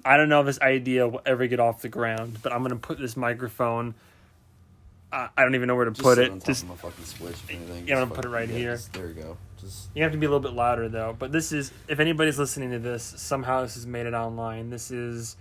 I don't know if this idea will ever get off the ground, but I'm going to put this microphone... I don't even know where to put it. On top of my fucking switch, if anything. Yeah, I'm going to put it right here. There you go. You have to be a little bit louder, though. But this is... If anybody's listening to this, somehow this has made it online. This is...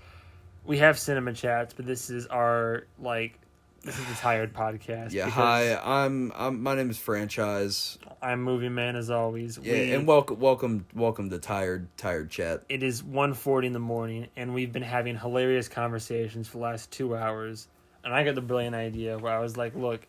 We have cinema chats, but this is our, This is the Tired Podcast. Yeah, hi. I'm. My name is Franchise. I'm Movie Man, as always. Yeah, and welcome to Tired Chat. It is 1:40 in the morning, and we've been having hilarious conversations for the last 2 hours. And I got the brilliant idea where I was like, look,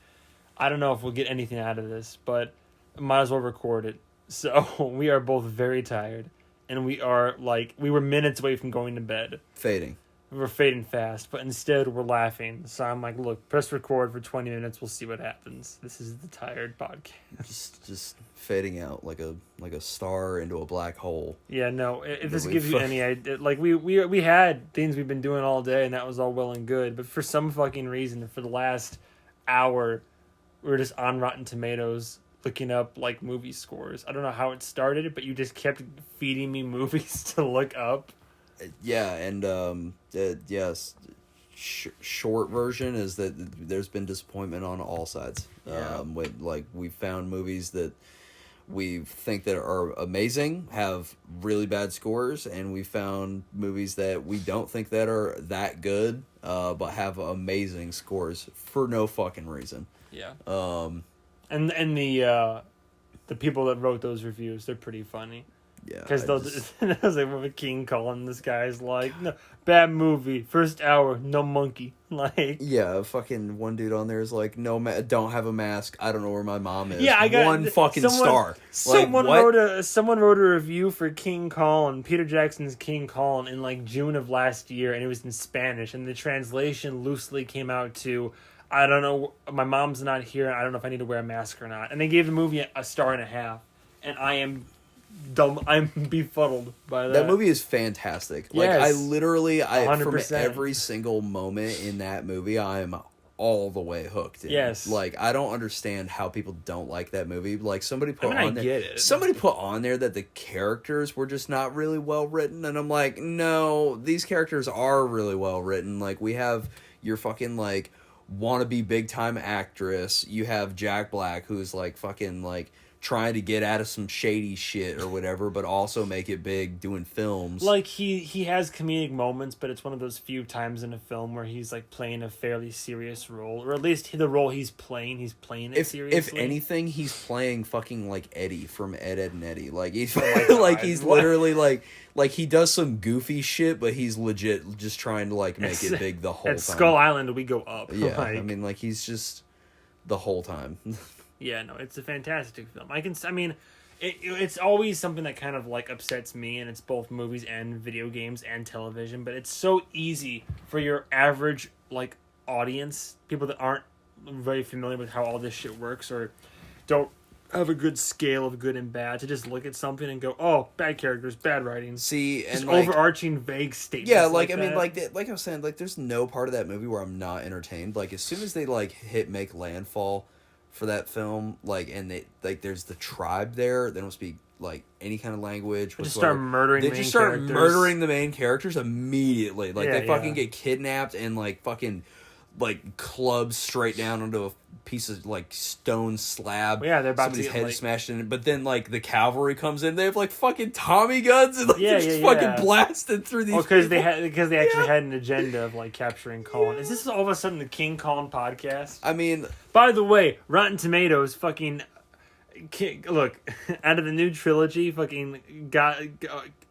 I don't know if we'll get anything out of this, but might as well record it. So we are both very tired, and we were minutes away from going to bed. Fading. We're fading fast, but instead we're laughing. So I'm like, look, press record for 20 minutes. We'll see what happens. This is the Tired Podcast. Just fading out like a star into a black hole. Yeah, no. If this gives you any idea, we had things we've been doing all day, and that was all well and good. But for some fucking reason, for the last hour, we were just on Rotten Tomatoes looking up movie scores. I don't know how it started, but you just kept feeding me movies to look up. Yeah, and yes, short version is that there's been disappointment on all sides. Yeah. We found movies that we think that are amazing have really bad scores, and we found movies that we don't think that are that good, but have amazing scores for no fucking reason. Yeah. And the people that wrote those reviews, they're pretty funny. Yeah, because I was like, with King Kong, this guy's like, no, bad movie, first hour, no monkey, yeah, fucking one dude on there is like, no, don't have a mask. I don't know where my mom is. Yeah, I got one fucking star. Someone wrote a review for King Kong, Peter Jackson's King Kong, in June of last year, and it was in Spanish, and the translation loosely came out to, I don't know, my mom's not here, and I don't know if I need to wear a mask or not, and they gave the movie a 1.5 stars, and I am dumb. I'm befuddled by that. That movie is fantastic. Yes. I literally, 100%. From every single moment in that movie, I am all the way hooked in. Yes. I don't understand how people don't like that movie. Somebody put I get it. Somebody put on there that the characters were just not really well written, and I'm like, no, these characters are really well written. We have your fucking wannabe big time actress. You have Jack Black, who's fucking trying to get out of some shady shit or whatever, but also make it big doing films. He has comedic moments, but it's one of those few times in a film where he's playing a fairly serious role, or at least the role he's playing it seriously. If anything, he's playing fucking Eddie from Ed, Ed and Eddie. He's he's literally he does some goofy shit, but he's legit just trying to make it big the whole time. At Skull Island, we go up. Yeah, he's just the whole time. Yeah, no, it's a fantastic film. It's always something that kind of upsets me, and it's both movies and video games and television, but it's so easy for your average audience, people that aren't very familiar with how all this shit works or don't have a good scale of good and bad, to just look at something and go, oh, bad characters, bad writing. See, and just overarching vague statements. Yeah, I was saying, there's no part of that movie where I'm not entertained. As soon as they make landfall for that film, and they there's the tribe there. They don't speak any kind of language. They just start murdering. They just start murdering the main characters immediately. They fucking get kidnapped and fucking clubs straight down onto a piece of stone slab. Well, yeah, they're about somebody's to head smashed in. But then the cavalry comes in. They have fucking Tommy guns and they're just fucking blasted through these. Well, because they actually had an agenda of capturing Colin. Is this all of a sudden the King Kong podcast? By the way, Rotten Tomatoes fucking look out of the new trilogy, fucking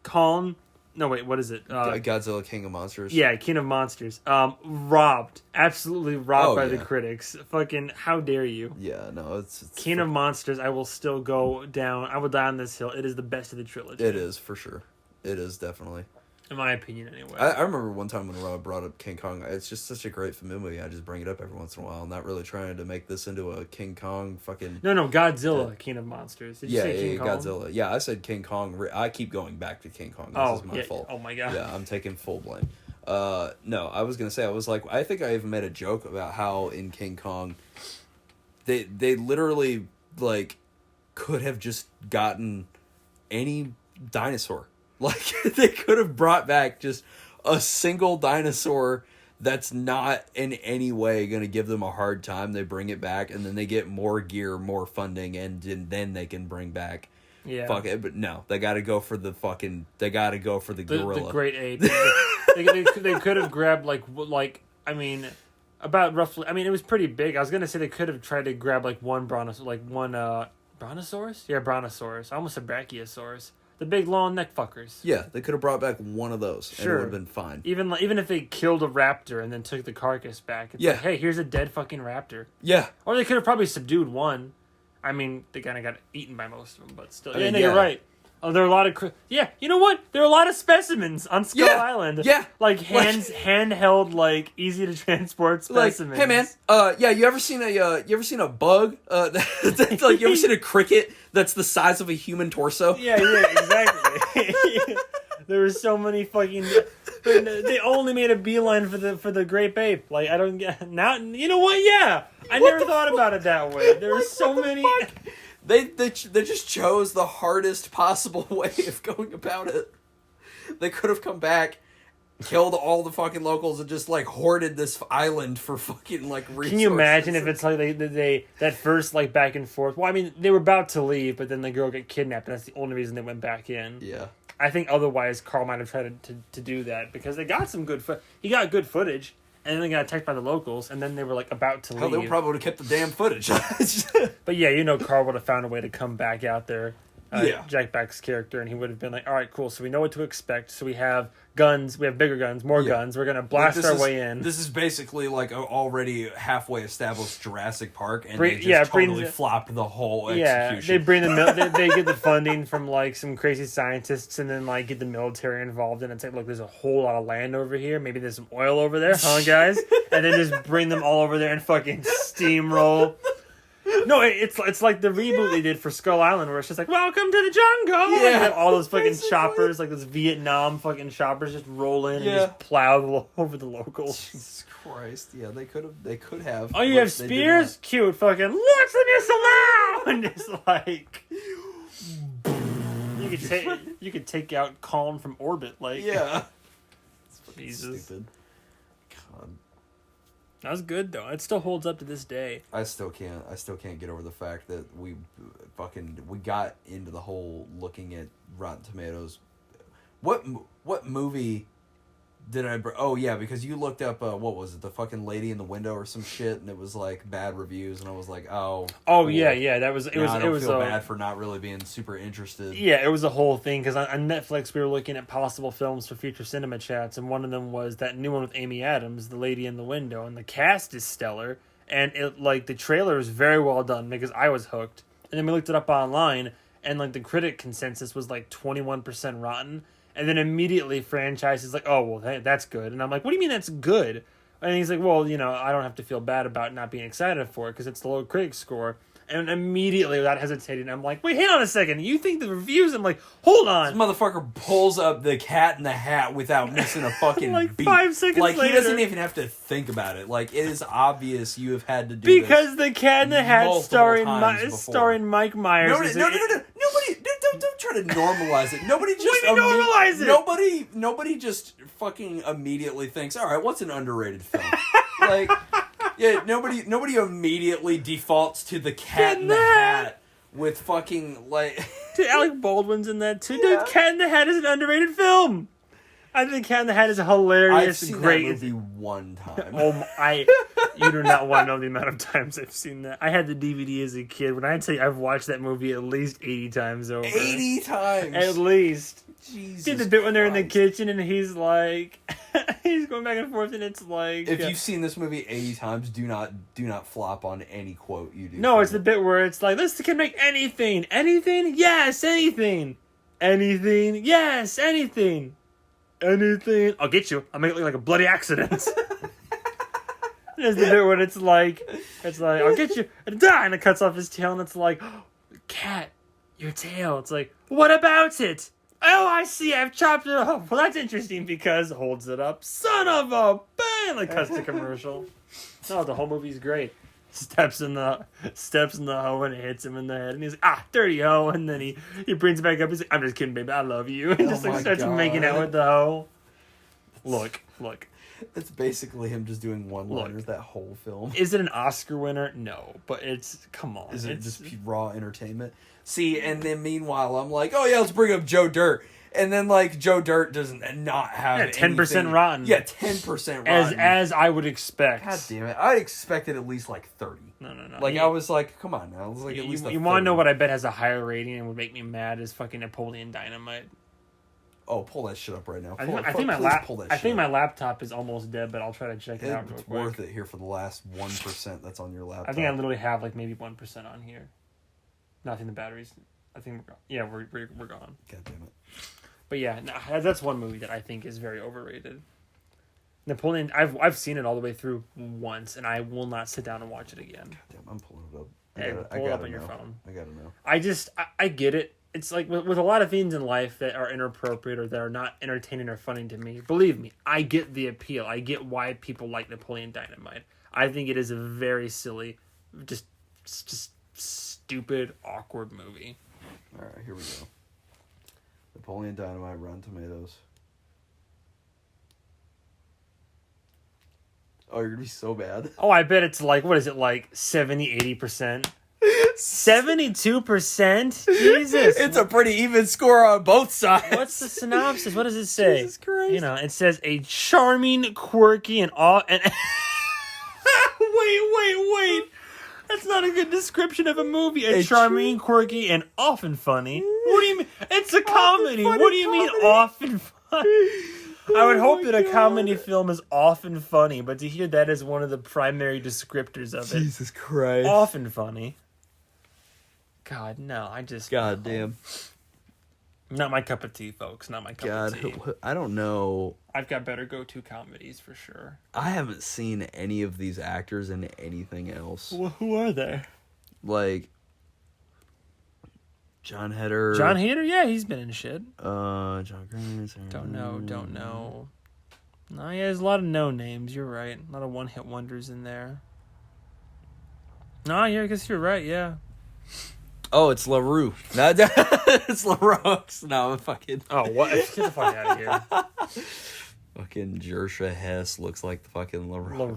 Kong. No, wait, what is it? Godzilla King of Monsters. Yeah, King of Monsters. Absolutely robbed by the critics. Fucking, how dare you? Yeah, no, it's King of Monsters, I will still go down. I will die on this hill. It is the best of the trilogy. It is, for sure. It is, definitely. In my opinion, anyway. I remember one time when Rob brought up King Kong. It's just such a great movie. I just bring it up every once in a while. I'm not really trying to make this into a King Kong fucking... No, Godzilla, King of Monsters. Did you say King Kong? Godzilla. Yeah, I said King Kong. I keep going back to King Kong. This is my fault. Oh my god. Yeah, I'm taking full blame. No, I was going to say, I think I even made a joke about how in King Kong, they literally, could have just gotten any dinosaur. They could have brought back just a single dinosaur that's not in any way going to give them a hard time. They bring it back, and then they get more gear, more funding, and then they can bring back. Yeah. Fuck it, but no, they got to go for the fucking. They got to go for the gorilla. The great ape. they could have grabbed I mean, about roughly. I mean, it was pretty big. I was gonna say they could have tried to grab one brontosaurus. Yeah, brontosaurus. I almost said brachiosaurus. The big long neck fuckers. Yeah, they could have brought back one of those, and it would have been fine. Even if they killed a raptor and then took the carcass back, it's like, hey, here's a dead fucking raptor. Yeah. Or they could have probably subdued one. I mean, they kind of got eaten by most of them, but still. Yeah, you're right. Oh, there are a lot of... you know what? There are a lot of specimens on Skull Island. Yeah. Handheld, easy to transport specimens. Hey man, you ever seen a bug? You ever seen a cricket that's the size of a human torso? Yeah, exactly. There were so many fucking... They only made a beeline for the grape ape. I don't get... Now, you know what? Yeah. I never thought about it that way. There were so many... They just chose the hardest possible way of going about it. They could have come back, killed all the fucking locals, and just hoarded this island for fucking resources. Can you imagine if it's they that first back and forth? Well, I mean, they were about to leave, but then the girl got kidnapped, and that's the only reason they went back in. Yeah. I think otherwise Carl might have tried to do that because they got some good he got good footage. And then they got attacked by the locals, and then they were about to leave. They probably would have kept the damn footage. But yeah, Carl would have found a way to come back out there. Jack Black's character, and he would have been like, all right, cool, so we know what to expect. So we have guns, we have bigger guns, more guns. We're going to blast our way in. This is basically a already halfway established Jurassic Park, and they just totally flopped the whole execution. They bring they get the funding from some crazy scientists, and then get the military involved, and it's look, there's a whole lot of land over here. Maybe there's some oil over there, huh, guys? And then just bring them all over there and fucking steamroll. No, it's like the reboot they did for Skull Island, where it's just welcome to the jungle. Yeah, and all those fucking choppers, those Vietnam fucking choppers, just roll in and just plow over the locals. Jesus Christ! Yeah, they could have. Oh, you have spears? Cute, fucking launch the missile now! And just you could take out Colin from orbit, yeah. Jesus. Stupid. God. That was good though. It still holds up to this day. I still can't get over the fact that we got into the whole looking at Rotten Tomatoes. What movie did I? Oh yeah, because you looked up what was it? The fucking lady in the window or some shit, and it was bad reviews, and I was like, oh. Oh cool. Yeah. That was it. I don't feel bad for not really being super interested. Yeah, it was a whole thing because on Netflix we were looking at possible films for future cinema chats, and one of them was that new one with Amy Adams, The Lady in the Window, and the cast is stellar, and it the trailer is very well done because I was hooked, and then we looked it up online, and the critic consensus was 21% rotten. And then immediately franchise is oh, well, that's good. And I'm like, what do you mean that's good? And he's like, well, I don't have to feel bad about not being excited for it because it's the low critic score. And immediately, without hesitating, I'm like, wait, hang on a second. You think the reviews? I'm like, hold on. This motherfucker pulls up the Cat in the Hat without missing a fucking beat. 5 seconds later. He doesn't even have to think about it. It is obvious you have had to do because the Cat in the Hat starring Mike Myers. No. Nobody, don't try to normalize it. Nobody just normalize it. Nobody just fucking immediately thinks, all right, what's an underrated film? Yeah, nobody immediately defaults to the Cat in the Hat with fucking Dude, Alec Baldwin's in that too. Dude, Cat in the Hat is an underrated film. I think Cat in the Hat is a hilarious, I've seen great that movie one time. You do not want to know the amount of times I've seen that. I had the DVD as a kid. When I tell you I've watched that movie at least 80 times over. 80 times? At least. Jesus Dude, the bit when they're in the kitchen and he's he's going back and forth and it's if you've seen this movie 80 times, do not flop on any quote you do. No, it's the bit where it's this can make anything. Anything? Yes, anything. Anything? Yes, anything. Anything. I'll get you. I'll make it look like a bloody accident. There's the bit when it's I'll get you. And it cuts off his tail and it's cat, your tail. It's what about it? Oh, I see. I've chopped it off. Well, that's interesting because holds it up. Son of a bang! Cuts to commercial. No, the whole movie's great. Steps in the hoe and it hits him in the head, and he's dirty hoe, and then he brings it back up. He's like, I'm just kidding, baby. I love you. And just starts making out with the hoe. Look. It's basically him just doing one-liners that whole film. Is it an Oscar winner? No, but come on. Is it just raw entertainment? See, and then meanwhile, I'm like, oh yeah, let's bring up Joe Dirt. And then, like, Joe Dirt does not have 10% rotten. Yeah, 10% rotten. As I would expect. God damn it. I expected at least, like, 30. No. Like, I was like, come on now. It was like at least You want to know what I bet has a higher rating and would make me mad is fucking Napoleon Dynamite. Oh, pull that shit up right now. I think my laptop is almost dead, but I'll try to check it out real quick. It's worth it here for the last 1% that's on your laptop. I think I literally have, like, maybe 1% on here. Nothing, the batteries. I think we're gone. Yeah, we're gone. God damn it. But yeah, that's one movie that I think is very overrated. Napoleon, I've seen it all the way through once, and I will not sit down and watch it again. God damn, I'm pulling it up. Pull it up on your phone. I gotta know. I get it. It's like with a lot of things in life that are inappropriate or that are not entertaining or funny to me. Believe me, I get the appeal. I get why people like Napoleon Dynamite. I think it is a very silly, just stupid, awkward movie. All right, here we go. Napoleon Dynamite, Rotten Tomatoes. Oh, you're gonna be so bad. Oh, I bet it's like, what is it, like 70, 80%? 72%? Jesus. It's a pretty even score on both sides. What's the synopsis? What does it say? Jesus Christ. You know, it says a charming, quirky, and Wait. That's not a good description of a movie. A charming, quirky, and often funny. What do you mean? It's a comedy. What do you mean often funny? I would hope that a comedy film is often funny, but to hear that as one of the primary descriptors of it. Jesus Christ. Often funny. God, no. God damn. Not my cup of tea, folks. Not my cup of tea. I don't know. I've got better go-to comedies for sure. I haven't seen any of these actors in anything else. Well, who are they? Like John Heder. John Heder? Yeah, he's been in shit. John Grant. Don't know. No, yeah, there's a lot of no names. You're right. A lot of one-hit wonders in there. No, yeah, I guess you're right, yeah. Oh, it's LaRue. No, it's LaRoux. No, I'm fucking... Oh, what? Get the fuck out of here. Fucking Jersha Hess looks like the fucking LaRoux.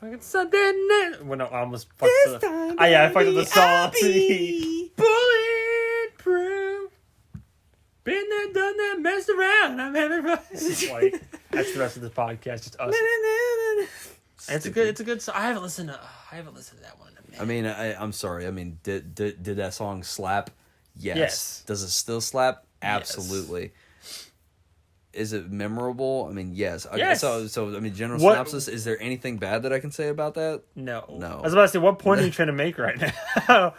Fucking Sunday. Well, no, I almost fucked the... I fucked the song. Bulletproof. Been there, done that, messed around. I'm having fun. Like, that's the rest of the podcast, just us. It's a good song. I haven't listened to that one. I mean, I'm sorry. I mean, did that song slap? Yes. Does it still slap? Absolutely. Yes. Is it memorable? I mean, yes. Yes. So I mean, general synopsis. Is there anything bad that I can say about that? No. I was about to say, what point are you trying to make right now?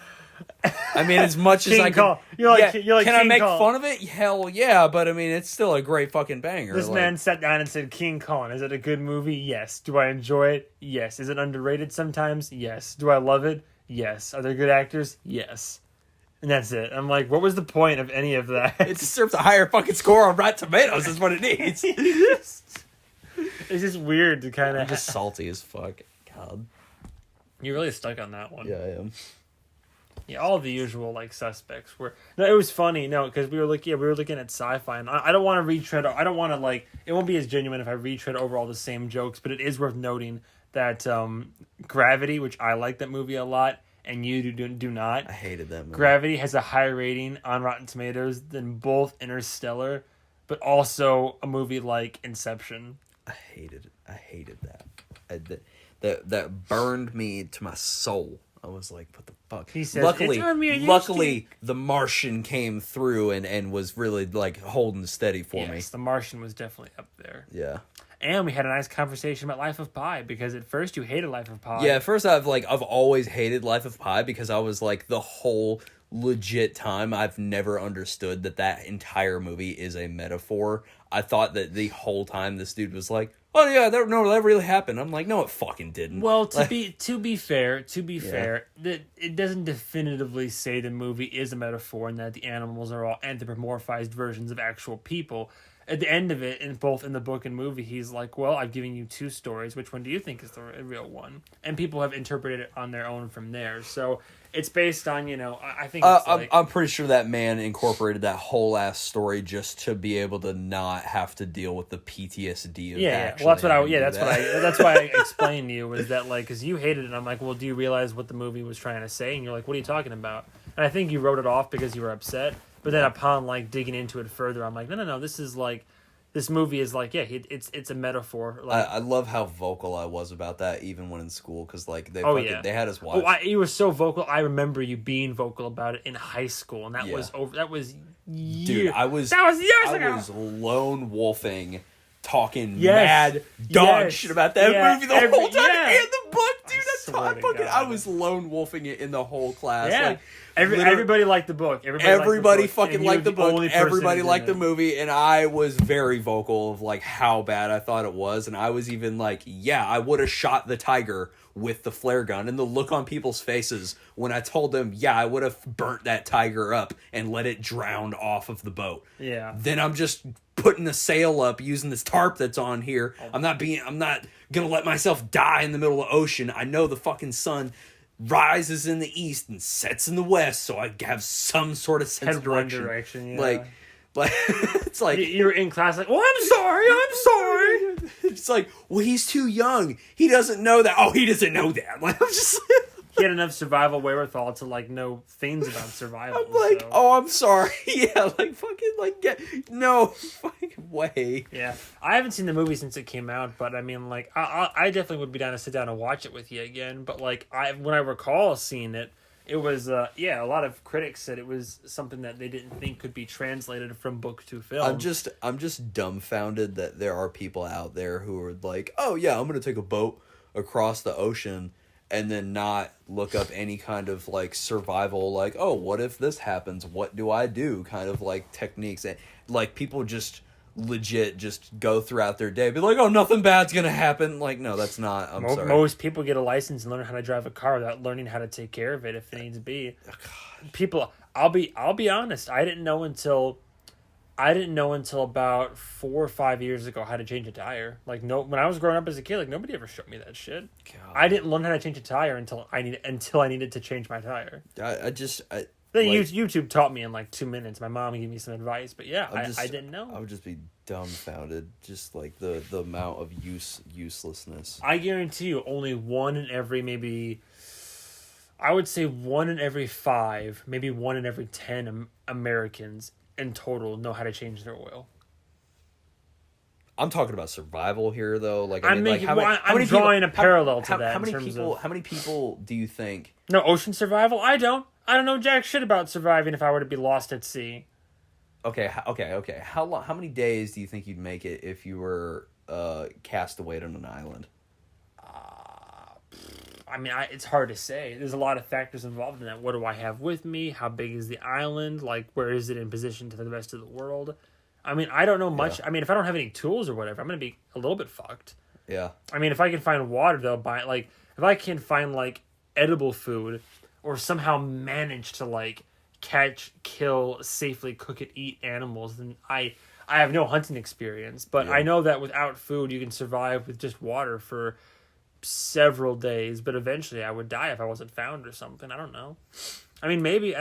I mean, as much as I can. You're like can King I make Kong. fun of it? Hell yeah, but I mean, it's still a great fucking banger. This man sat down and said, King Kong, is it a good movie? Yes. Do I enjoy it? Yes. Is it underrated sometimes? Yes. Do I love it? Yes. Are there good actors? Yes. And that's it. I'm like, what was the point of any of that? It deserves a higher fucking score on Rotten Tomatoes is what it needs. It's just weird to kind of... I'm just salty as fuck. God. You're really stuck on that one. Yeah, I am. Yeah, all the usual like suspects were. No, it was funny. No, because we were looking at sci-fi, and I don't want to retread. I don't want to like. It won't be as genuine if I retread over all the same jokes. But it is worth noting that Gravity, which I like that movie a lot, and you do not. I hated that movie. Gravity has a higher rating on Rotten Tomatoes than both Interstellar, but also a movie like Inception. I hated that. That burned me to my soul. I was like, what the fuck? He says, luckily, The Martian came through and was really like holding steady for me. Yes, The Martian was definitely up there. Yeah. And we had a nice conversation about Life of Pi, because at first you hated Life of Pi. Yeah, at first I've always hated Life of Pi, because I was like, the whole legit time I've never understood that entire movie is a metaphor. I thought that the whole time this dude was like, oh yeah, that really happened. I'm like, no, it fucking didn't. Well, to be fair, that it doesn't definitively say the movie is a metaphor and that the animals are all anthropomorphized versions of actual people. At the end of it, in the book and movie, he's like, well, I've given you two stories. Which one do you think is the real one? And people have interpreted it on their own from there. So It's based on, I think it's I'm pretty sure that man incorporated that whole ass story just to be able to not have to deal with the PTSD of Well, that's why I explained to you was that, like, because you hated it, and I'm like, well, do you realize what the movie was trying to say? And you're like, what are you talking about? And I think you wrote it off because you were upset, but then upon, like, digging into it further, I'm like, no, this is, like, this movie is, like, it's a metaphor. Like, I love how vocal I was about that even when in school, because, like, they had us watch. You were so vocal. I remember you being vocal about it in high school, and that was years. Dude, that was years ago. I was lone wolfing, talking mad dog shit about that movie the whole time, and the book, dude. I was lone wolfing it in the whole class. Yeah. Like, everybody liked the book. Everybody fucking liked the book. Everybody liked the movie, and I was very vocal of like how bad I thought it was, and I was even like, yeah, I would have shot the tiger with the flare gun, and the look on people's faces when I told them, yeah, I would have burnt that tiger up and let it drown off of the boat. Yeah. Then I'm just putting the sail up using this tarp that's on here. I'm not gonna let myself die in the middle of the ocean. I know the fucking sun rises in the east and sets in the west, so I have some sort of sense of direction. Yeah. Like it's like you're in class like, I'm sorry. It's like, well, he's too young. He doesn't know that. Oh, he doesn't know that. Like, I'm just he had enough survival wherewithal to like know things about survival. I'm like, oh, I'm sorry. Yeah, like fucking like no fucking way. Yeah, I haven't seen the movie since it came out, but I mean, like, I definitely would be down to sit down and watch it with you again. But like, when I recall seeing it. It was, a lot of critics said it was something that they didn't think could be translated from book to film. I'm just dumbfounded that there are people out there who are like, oh yeah, I'm going to take a boat across the ocean and then not look up any kind of like survival, like, oh, what if this happens? What do I do? Kind of like techniques. And like people just legit just go throughout their day, be like, oh, nothing bad's gonna happen. Like, no, that's not. Sorry. Most people get a license and learn how to drive a car without learning how to take care of it if it needs to be. People, I'll be honest. I didn't know until about 4 or 5 years ago how to change a tire. Like, when I was growing up as a kid, like nobody ever showed me that shit. God. I didn't learn how to change a tire until I needed to change my tire. Then like, YouTube taught me in like 2 minutes. My mom gave me some advice, but yeah, I didn't know. I would just be dumbfounded, just like the amount of uselessness. I guarantee you, only one in every I would say 1 in every 5, maybe 1 in every 10 Americans in total know how to change their oil. I'm talking about survival here, though. Like, I'm drawing a parallel to that. How many people do you think? No, ocean survival. I don't know jack shit about surviving if I were to be lost at sea. Okay. How many days do you think you'd make it if you were cast away on an island? I mean, it's hard to say. There's a lot of factors involved in that. What do I have with me? How big is the island? Like, where is it in position to the rest of the world? I mean, I don't know much. Yeah. I mean, if I don't have any tools or whatever, I'm going to be a little bit fucked. Yeah. I mean, if I can find water, though, if I can find, like, edible food or somehow manage to, like, catch, kill, safely cook it, eat animals, then I have no hunting experience. But I know that without food, you can survive with just water for several days. But eventually I would die if I wasn't found or something. I don't know. I mean, maybe.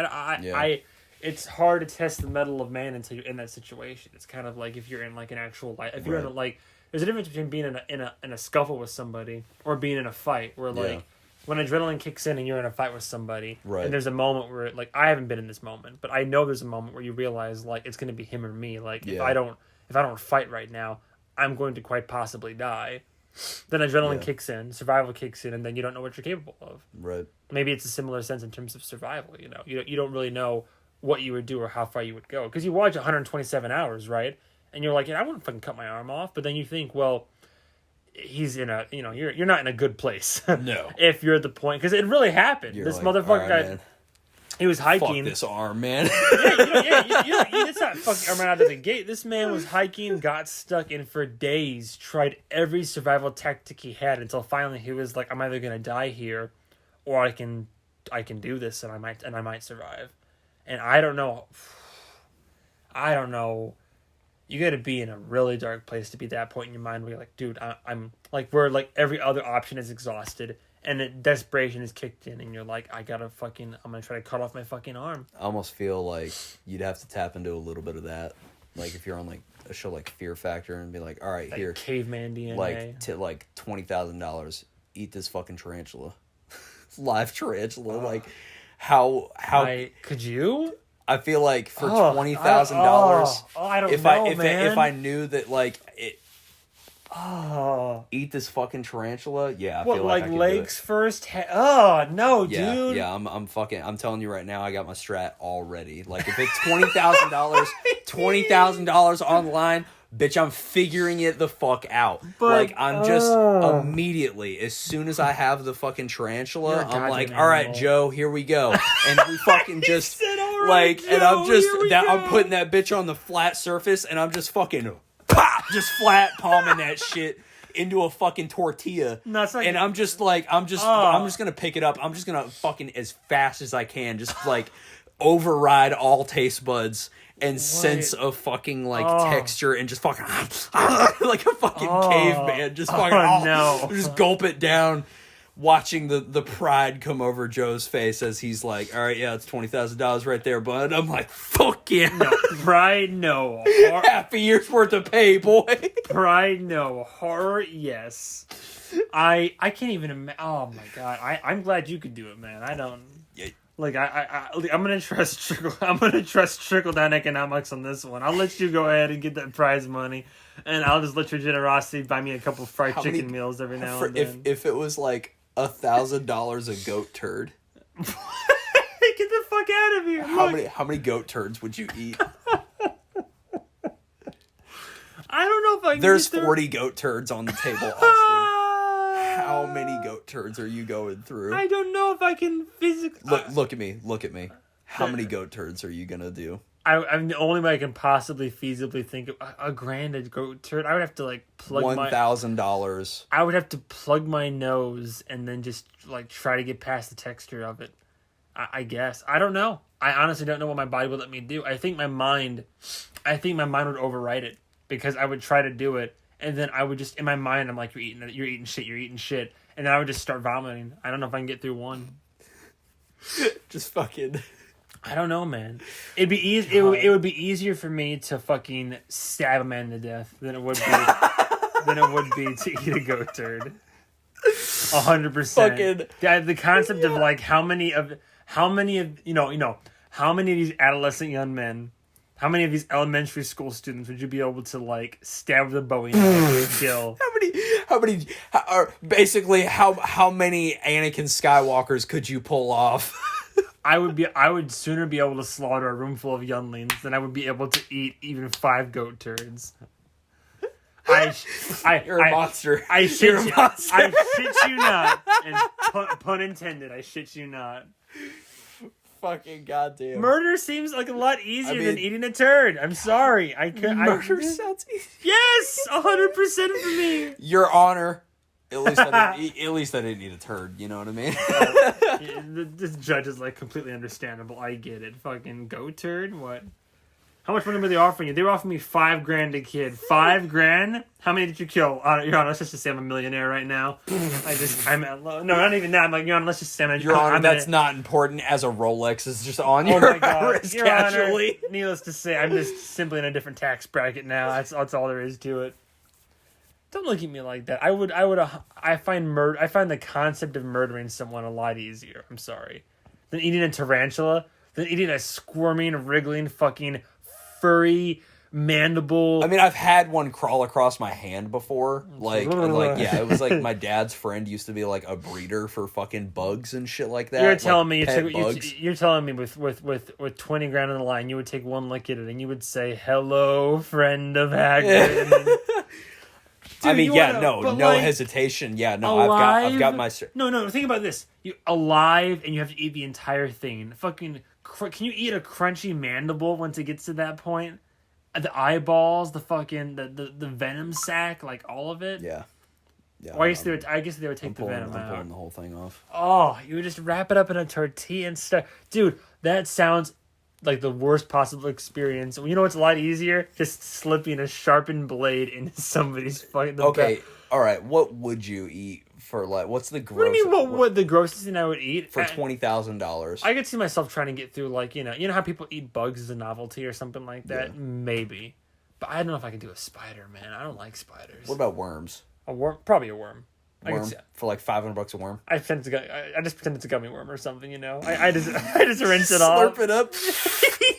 It's hard to test the mettle of man until you're in that situation. It's kind of like if you're in like an actual life. If you're in a, like, there's a difference between being in a scuffle with somebody or being in a fight. Where like when adrenaline kicks in and you're in a fight with somebody, and there's a moment where like I haven't been in this moment, but I know there's a moment where you realize like it's going to be him or me. Like if I don't fight right now, I'm going to quite possibly die. Then adrenaline kicks in, survival kicks in, and then you don't know what you're capable of. Right. Maybe it's a similar sense in terms of survival. You know, you don't really know what you would do or how far you would go. Because you watch 127 hours, right? And you're like, I wouldn't fucking cut my arm off. But then you think, well, he's in a, you're not in a good place. No. If you're at the point, because it really happened. This like, motherfucker guy, he was hiking. Fuck this arm, man. It's not fucking arm right out of the gate. This man was hiking, got stuck in for days, tried every survival tactic he had until finally he was like, I'm either going to die here or I can do this and I might survive. And I don't know. You got to be in a really dark place to be at that point in your mind where you're like, dude, I'm like, where like every other option is exhausted and desperation is kicked in, and you're like, I'm gonna try to cut off my fucking arm. I almost feel like you'd have to tap into a little bit of that. Like, if you're on, like, a show like Fear Factor and be like, all right, Like here. caveman DNA. Like $20,000. Eat this fucking tarantula. Live tarantula. Like, how... Could you? I feel like for $20,000... I don't know, man. If I knew that, like... Oh. Eat this fucking tarantula? Yeah, I what, feel like I could legs first? No, yeah, dude. Yeah, I'm telling you right now, I got my strat already. Like, if it's $20,000, $20,000 online, bitch, I'm figuring it the fuck out. But, like, I'm just immediately, as soon as I have the fucking tarantula, I'm like, all right, Joe, here we go. And we fucking just, like, Joe, and I'm putting that bitch on the flat surface, and I'm just fucking... Pop! Just flat palming that shit into a fucking tortilla. No, it's like, and I'm just gonna pick it up. I'm just gonna fucking as fast as I can, just like override all taste buds and sense of fucking like texture and just fucking like a fucking caveman. Just fucking just gulp it down. Watching the pride come over Joe's face as he's like, all right, yeah, it's $20,000 right there, bud. I'm like, fuck yeah. No, pride, no. Half a year's worth of pay, boy. Pride, no. Horror, yes. I can't even imagine. Oh my god. I'm glad you could do it, man. I don't. Yeah. Like I'm gonna trust trickle down economics on this one. I'll let you go ahead and get that prize money, and I'll just let your generosity buy me a couple fried chicken meals every now and then. If it was like $1,000 a goat turd. Get the fuck out of here! How many goat turds would you eat? I don't know if I can. There's 40 goat turds on the table, Austin. How many goat turds are you going through? I don't know if I can physically. Look at me. How many goat turds are you gonna do? I'm the only way I can possibly feasibly think of a grand a goat turd. I would have to like plug $1,000. I would have to plug my nose and then just like try to get past the texture of it. I guess I don't know. I honestly don't know what my body would let me do. I think my mind would overwrite it because I would try to do it and then I would just in my mind I'm like you're eating shit, and then I would just start vomiting. I don't know if I can get through one. Just fucking. I don't know, man. It'd be easy. It would be easier for me to fucking stab a man to death than it would be to eat a goat turd. 100%. The concept of like how many of these adolescent young men, how many of these elementary school students would you be able to like stab with a Bowie knife and kill? How many Anakin Skywalkers could you pull off? I would sooner be able to slaughter a room full of younglings than I would be able to eat even 5 goat turds. You're a monster. I shit you not. And pun intended, I shit you not. Fucking goddamn. Murder seems like a lot easier than eating a turd. I'm sorry. Murder sounds easy. Yes, 100% for me. Your Honor. At least I didn't eat a turd. You know what I mean? This judge is like completely understandable. I get it. Fucking goat turd. What? How much money were they offering you? They were offering me $5,000 a kid. $5,000? How many did you kill? Your Honor, let's just say I'm a millionaire right now. No, not even that. I'm like, Your Honor, let's just say Your Honor, that's not important as a Rolex is just on your wrist Your casually. Honor, needless to say, I'm just simply in a different tax bracket now. That's all there is to it. Don't look at me like that. I find the concept of murdering someone a lot easier. I'm sorry. Than eating a tarantula, than eating a squirming, wriggling, fucking furry mandible. I mean, I've had one crawl across my hand before. Like yeah, it was like my dad's friend used to be like a breeder for fucking bugs and shit like that. You're telling me you're telling me with $20,000 on the line, you would take one look at it and you would say, "Hello, friend of Hagrid." Dude, I mean, no hesitation. Yeah, no, alive? I've got my... No, think about this. You alive and you have to eat the entire thing. Fucking, can you eat a crunchy mandible once it gets to that point? The eyeballs, the fucking, the venom sac, like all of it? Yeah. Well, I guess they would take the venom out. I'm pulling the whole thing off. Oh, you would just wrap it up in a tortilla and stuff. Dude, that sounds like the worst possible experience. You know what's a lot easier? Just slipping a sharpened blade into somebody's fucking. Okay, all right. What would you eat for like? What's the gross? What do you mean? What the grossest thing I would eat for $20,000? I could see myself trying to get through like you know how people eat bugs as a novelty or something like that. Yeah. Maybe, but I don't know if I can do a spider, man. I don't like spiders. What about worms? A worm, probably a worm. Worm for like $500 a worm. I just pretend it's a gummy worm or something, you know. I just rinse it off. Slurp it up.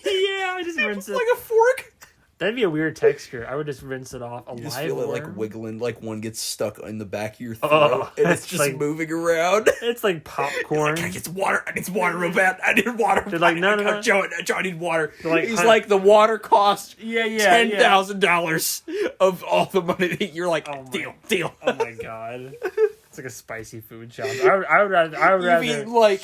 Yeah, I just rinse it like a fork. That'd be a weird texture. I would just rinse it off. You just feel it like wiggling, like one gets stuck in the back of your throat, and it's just like, moving around. It's like popcorn. Like, I get some water. I need some water real bad. I need water. They're like, no. Joe, I need water. He's like, the water cost $10,000 of all the money that you're like, deal. Oh my god. It's like a spicy food challenge. I would rather eat like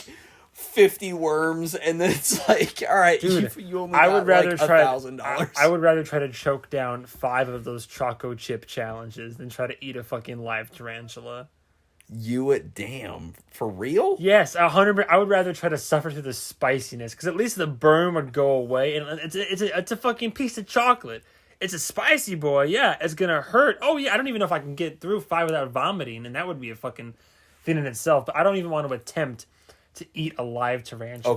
50 worms, and then it's like, all right, dude, you only got like $1,000. I would rather try to choke down 5 of those choco chip challenges than try to eat a fucking live tarantula. Damn, for real? Yes, 100%. I would rather try to suffer through the spiciness, because at least the burn would go away, and it's a fucking piece of chocolate. It's a spicy boy, yeah. It's gonna hurt. Oh yeah, I don't even know if I can get through 5 without vomiting, and that would be a fucking thing in itself. But I don't even want to attempt to eat a live tarantula.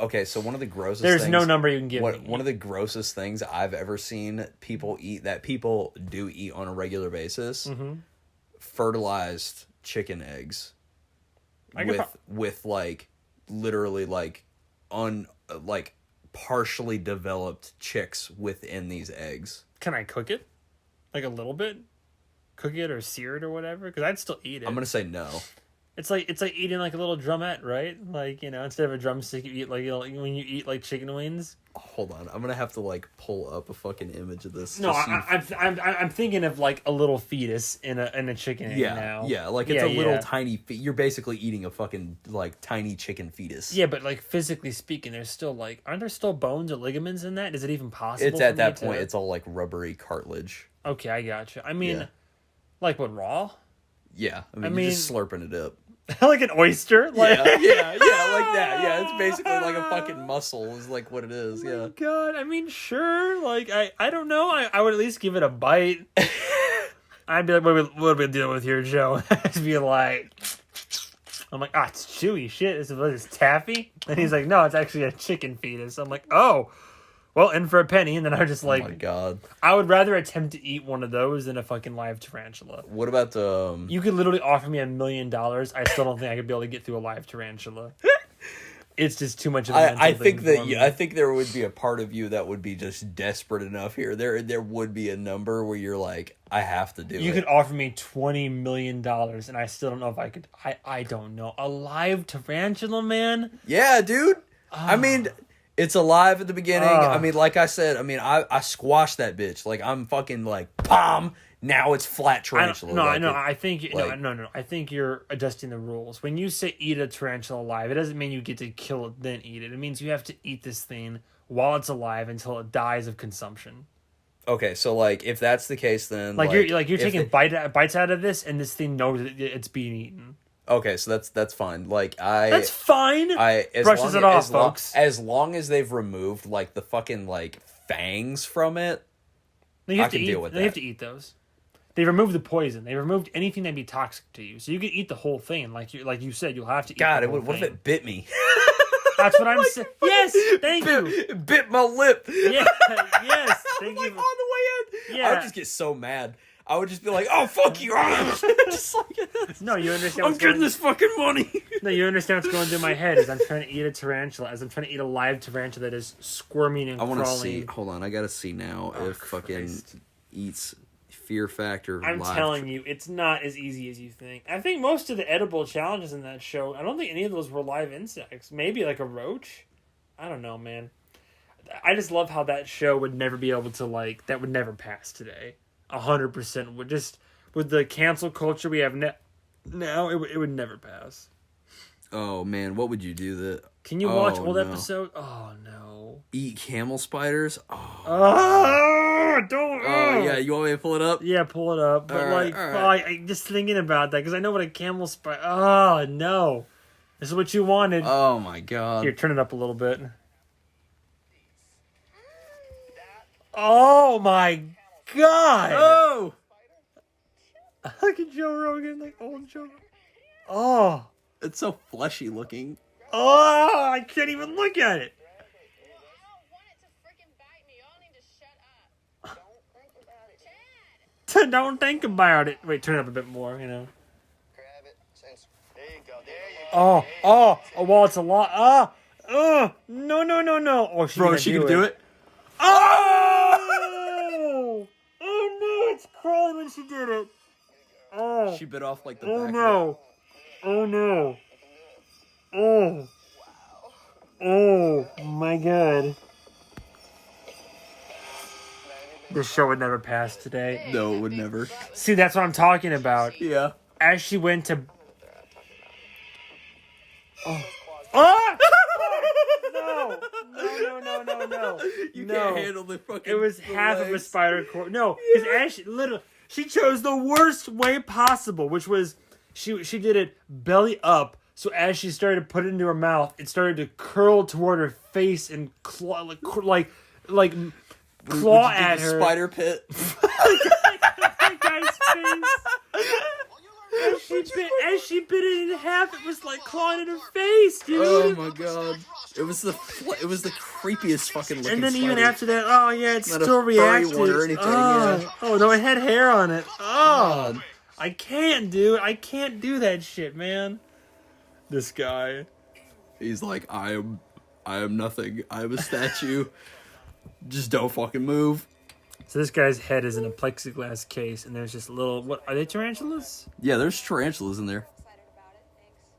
Okay, so one of the grossest There's things... no number you can give me. One of the grossest things I've ever seen people eat, that people do eat on a regular basis, fertilized chicken eggs. With like, literally like, partially developed chicks within these eggs. Can I cook it? Like a little bit? Cook it or sear it or whatever? Because I'd still eat it. I'm going to say no. It's like eating like a little drumette, right? Like, you know, instead of a drumstick, you eat like, you know, when you eat like chicken wings. Hold on, I'm gonna have to like pull up a fucking image of this. No, I'm thinking of like a little fetus in a chicken egg now. Yeah, like it's a little tiny. You're basically eating a fucking like tiny chicken fetus. Yeah, but like physically speaking, there's still like, aren't there still bones or ligaments in that? Is it even possible? It's at that point. It's all like rubbery cartilage. Okay, I gotcha. I mean, like what, raw? Yeah, I mean, you're just slurping it up. Like an oyster? Like... Yeah, like that. Yeah, it's basically like a fucking mussel is like what it is, yeah. Oh god, I mean, sure. Like, I don't know. I would at least give it a bite. I'd be like, what are we dealing with here, Joe? I'd be like... I'm like, it's chewy shit. This is taffy? And he's like, no, it's actually a chicken fetus. I'm like, oh... Well, in for a penny, and then I just like... Oh my god. I would rather attempt to eat one of those than a fucking live tarantula. What about the... You could literally offer me $1 million. I still don't think I could be able to get through a live tarantula. It's just too much of a mental I think thing for me. I think there would be a part of you that would be just desperate enough here. There would be a number where you're like, I have to do it. You could offer me $20 million, and I still don't know if I could... I don't know. A live tarantula, man? Yeah, dude. I mean... It's alive at the beginning. I mean, like I said, I squashed that bitch. Like, I'm fucking like, POM! Now it's flat tarantula. I think you're adjusting the rules. When you say eat a tarantula alive, it doesn't mean you get to kill it, then eat it. It means you have to eat this thing while it's alive until it dies of consumption. Okay, so, like, if that's the case, then... You're taking bites out of this, and this thing knows that it's being eaten. Okay, so that's fine. Like that's fine. Brushes it off, folks. As long as they've removed like the fucking like fangs from it, I can deal with that. You have to eat those. They removed the poison. They removed anything that'd be toxic to you. So you can eat the whole thing. Like you said, you'll have to eat the whole thing. What if it bit me? That's what I'm saying. Yes, thank you. Bit my lip. Yeah, yes, thank you. Like on the way in, yeah. I would just get so mad. I would just be like, "Oh fuck you!" Just like, no, you understand. I'm getting this fucking money. No, you understand what's going through my head as I'm trying to eat a tarantula, as I'm trying to eat a live tarantula that is squirming and crawling. I want to see. Hold on, I gotta see now if fucking eats Fear Factor. I'm telling you, it's not as easy as you think. I think most of the edible challenges in that show, I don't think any of those were live insects. Maybe like a roach. I don't know, man. I just love how that show would never be able to that would never pass today. 100% would just with the cancel culture we have now, it would never pass. Oh man, what would you do that? Can you watch old episode? Oh no. Eat camel spiders? Don't. Yeah, you want me to pull it up? Yeah, pull it up. But all right. I just thinking about that because I know what a camel spider. Oh no, this is what you wanted. Oh my god. Here, turn it up a little bit. Oh my god! Oh! Look at Joe Rogan, like old Joe. Oh, It's so fleshy looking. oh! I can't even look at it. Don't think about it. Wait, turn it up a bit more. You know. Oh, oh, oh! Well, it's a lot. No, no, no, no. Oh, she Bro, she can do it. Oh! Oh no! It's crawling when she did it. Oh! She bit off like the Oh back no! Oh no! Oh! Oh my god! This show would never pass today. No, it would never. See, that's what I'm talking about. Yeah. As she went to. Oh! Oh! No! No! No! No! No! No! You No. can't handle the fucking. It was the half of a legs. spider cord. No, because as she chose the worst way possible, which was she did it belly up. So as she started to put it into her mouth, it started to curl toward her face and claw like claw Would you do at the her. Spider pit. That guy's face. As she bit it in half, it was like clawing at her face, dude. Oh my god! It was the creepiest fucking looking. And then even spider. after that, oh yeah, it's Not a still furry reactive. one or anything, Oh, yeah. oh no, it had hair on it. Oh, God. I can't, dude. I can't do that shit, man. This guy. He's like, I am nothing. I am a statue. Just don't fucking move. So this guy's head is in a plexiglass case, and there's just little. What are they? Tarantulas? Yeah, there's tarantulas in there.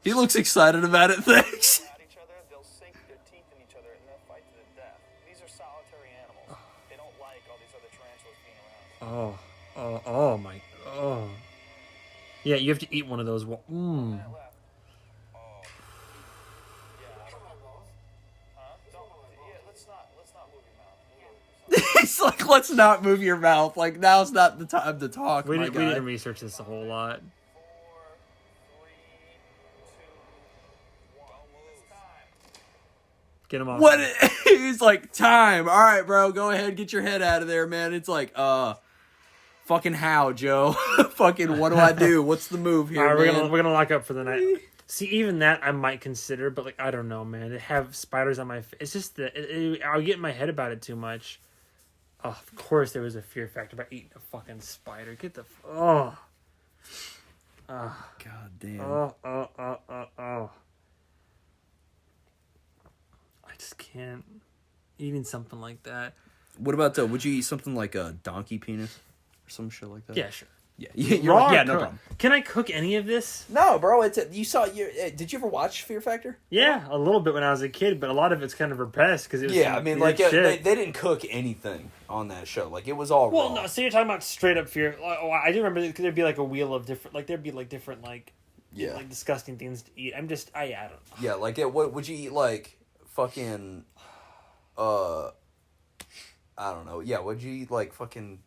He looks excited about it. Thanks. At each other, they'll sink their teeth in each other and they'll fight to the death. These are solitary animals. They don't like all these other tarantulas being around. Oh my. Oh. Yeah, you have to eat one of those. Left. Oh. Yeah, I don't know. Huh? Let's not move your mouth. He's like, let's not move your mouth. Like, now's not the time to talk. We my didn't guy. research this a whole lot. 4, 3, 2, 1. It's time. Get him off. What? He's like, time. All right, bro. Go ahead. Get your head out of there, man. It's like, fucking how, Joe? Fucking what do I do? What's the move here, All right, man? we're gonna lock up for the night. See, even that I might consider, but like I don't know, man. To have spiders on my face, it's just that I'll get in my head about it too much. Oh, of course, there was a fear factor about eating a fucking spider. Get the God damn. oh. I just can't eating something like that. What about would you eat something like a donkey penis or some shit like that? Yeah, sure. Yeah. You're Raw like, or yeah, no cooked? problem. Can I cook any of this? No, bro. You saw. Did you ever watch Fear Factor? Yeah, a little bit when I was a kid, but a lot of it's kind of repressed because it was. Yeah, some I mean, weird like shit. they didn't cook anything on that show. Like it was all Well, raw. no. So you're talking about straight up fear. Like, oh, I do remember there'd be like a wheel of different. Like there'd be like different like. Yeah. Like disgusting things to eat. I don't know. Yeah, like what would you eat? Like fucking. I don't know. Yeah, would you eat like fucking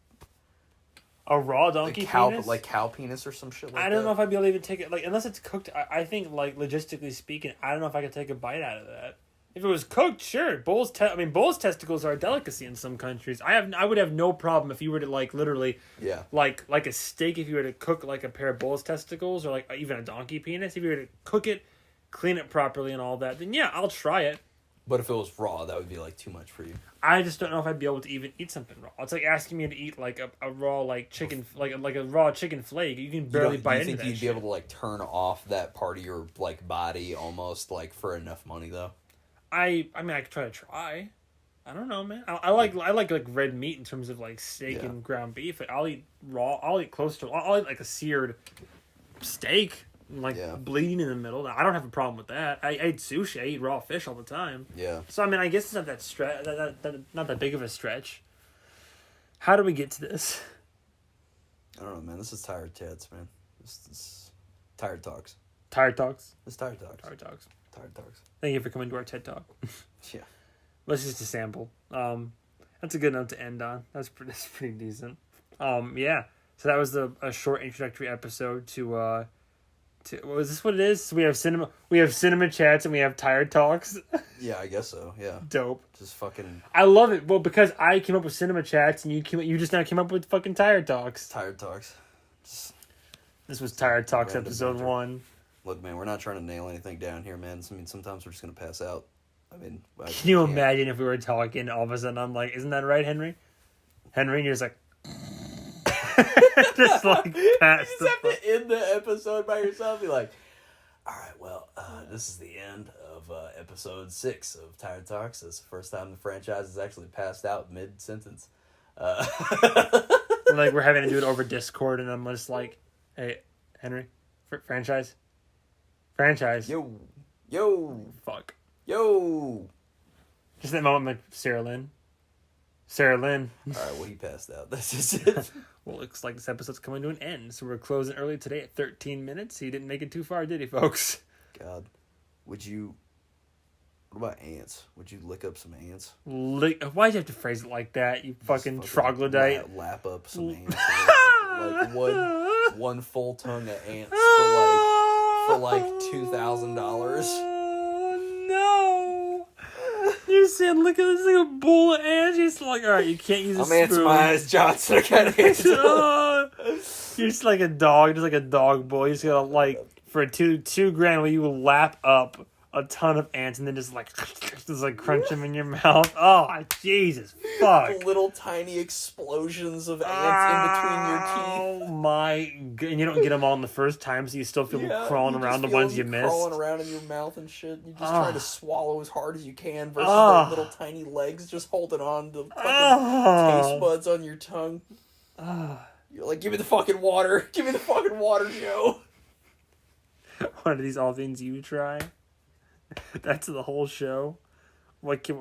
A raw like donkey cow penis? like cow penis or some shit like that? I don't know if I'd be able to even take it. Like unless it's cooked. I think like logistically speaking, I don't know if I could take a bite out of that. If it was cooked, sure. Bull's testicles are a delicacy in some countries. I would have no problem if you were to like literally Yeah. like a steak. If you were to cook like a pair of bull's testicles or like even a donkey penis, if you were to cook it, clean it properly and all that, then yeah, I'll try it. But if it was raw, that would be like too much for you. I just don't know if I'd be able to even eat something raw. It's like asking me to eat like a raw like chicken like a raw chicken flake. You can barely bite Do you into think that you'd be shit. able to like turn off that part of your like body almost like for enough money though? I mean I could try to try. I don't know, man. I like red meat in terms of like steak Yeah. and ground beef. I'll eat raw. I'll eat close to. I'll eat like a seared steak, like Yeah. bleeding in the middle. I don't have a problem with that. I ate sushi. I eat raw fish all the time. Yeah. So I mean, I guess it's not not that big of a stretch. How do we get to this? I don't know, man. This is tired tits, man. This is tired talks. Tired talks. It's tired talks. Tired talks. Tired talks. Thank you for coming to our TED Talk. Yeah. Let's just a sample. That's a good note to end on. That's pretty decent. Yeah. So that was a short introductory episode to Was this what it is? So we have cinema chats and we have tired talks. Yeah, I guess so. Yeah. Dope. Just fucking I love it. Well, because I came up with cinema chats and you just now came up with fucking tired talks. tired talks. Just, This was Tired Talks Random episode banter. 1. look, man, we're not trying to nail anything down here, man. I mean, sometimes we're just gonna pass out. I mean, Can you imagine if we were talking all of a sudden I'm like, isn't that right, Henry? Henry, and you're just like just like pass You the just have to end the episode by yourself. Be like, all right, well, this is the end of episode 6 of Tired Talks. It's the first time the franchise has actually passed out mid-sentence. like we're having to do it over Discord, and I'm just like, hey, Henry, franchise. Yo, Fuck. yo. Just that moment, like Sarah Lynn. All right, well, he passed out. That's just it. Well, looks like this episode's coming to an end, so we're closing early today at 13 minutes. He didn't make it too far, did he, folks? God, what about ants? Would you lick up some ants? Why'd you have to phrase it like that, you fucking troglodyte? Lap up some ants. like one full tongue of ants for like $2,000. Oh, no. You're saying, look at this like a bowl of ants. You're just like, all right, you can't use a I'm spoon. Ants Myers Johnson. I got ants. You're just like a dog, boy. You just gotta for $2,000, will you lap up a ton of ants and then just crunch them in your mouth? Oh, Jesus, fuck! Little tiny explosions of ants in between your teeth. Oh my god! And you don't get them all in the first time, so you still feel them crawling around the ones you missed. Crawling around in your mouth and shit. You just try to swallow as hard as you can versus their little tiny legs just holding on to fucking taste buds on your tongue. You're like, give me the fucking water. Give me the fucking water, Joe. One of these all things you try. That's the whole show.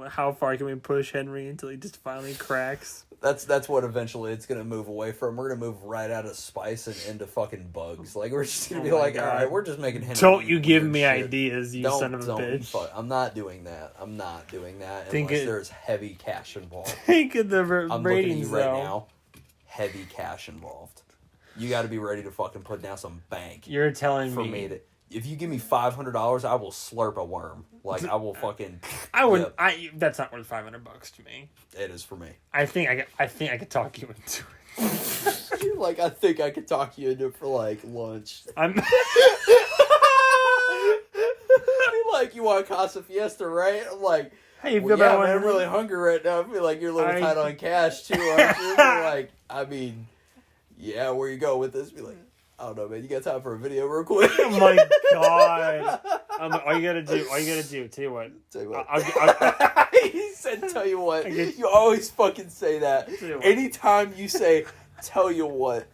How far can we push Henry until he just finally cracks? That's what eventually it's gonna move away from. We're gonna move right out of spice and into fucking bugs. Like, we're just gonna be like, God. all right, we're just making Henry. Don't you give weird me shit. ideas, you son of a bitch. I'm not doing that. Unless Think there's heavy cash involved. Think of the I'm looking at ratings, you right though. now. Heavy cash involved. You got to be ready to fucking put down some bank. You're telling for me to. If you give me $500, I will slurp a worm. Like, I will fucking. I wouldn't. That's not worth $500 to me. It is for me. I think I could talk you into it. You're like, I think I could talk you into it for like lunch. I'm. Like, you want Casa Fiesta, right? I'm like, Hey, well, yeah, man, I'm really hungry right now. I feel like you're a little tight on cash too, aren't you? You're like, I mean, yeah, where you go with this? Be like, I don't know, man. You got time for a video real quick? Oh my god! All you gotta do. Tell you what. He said, "Tell you what." You always fucking say that. Anytime you say, "Tell you what,"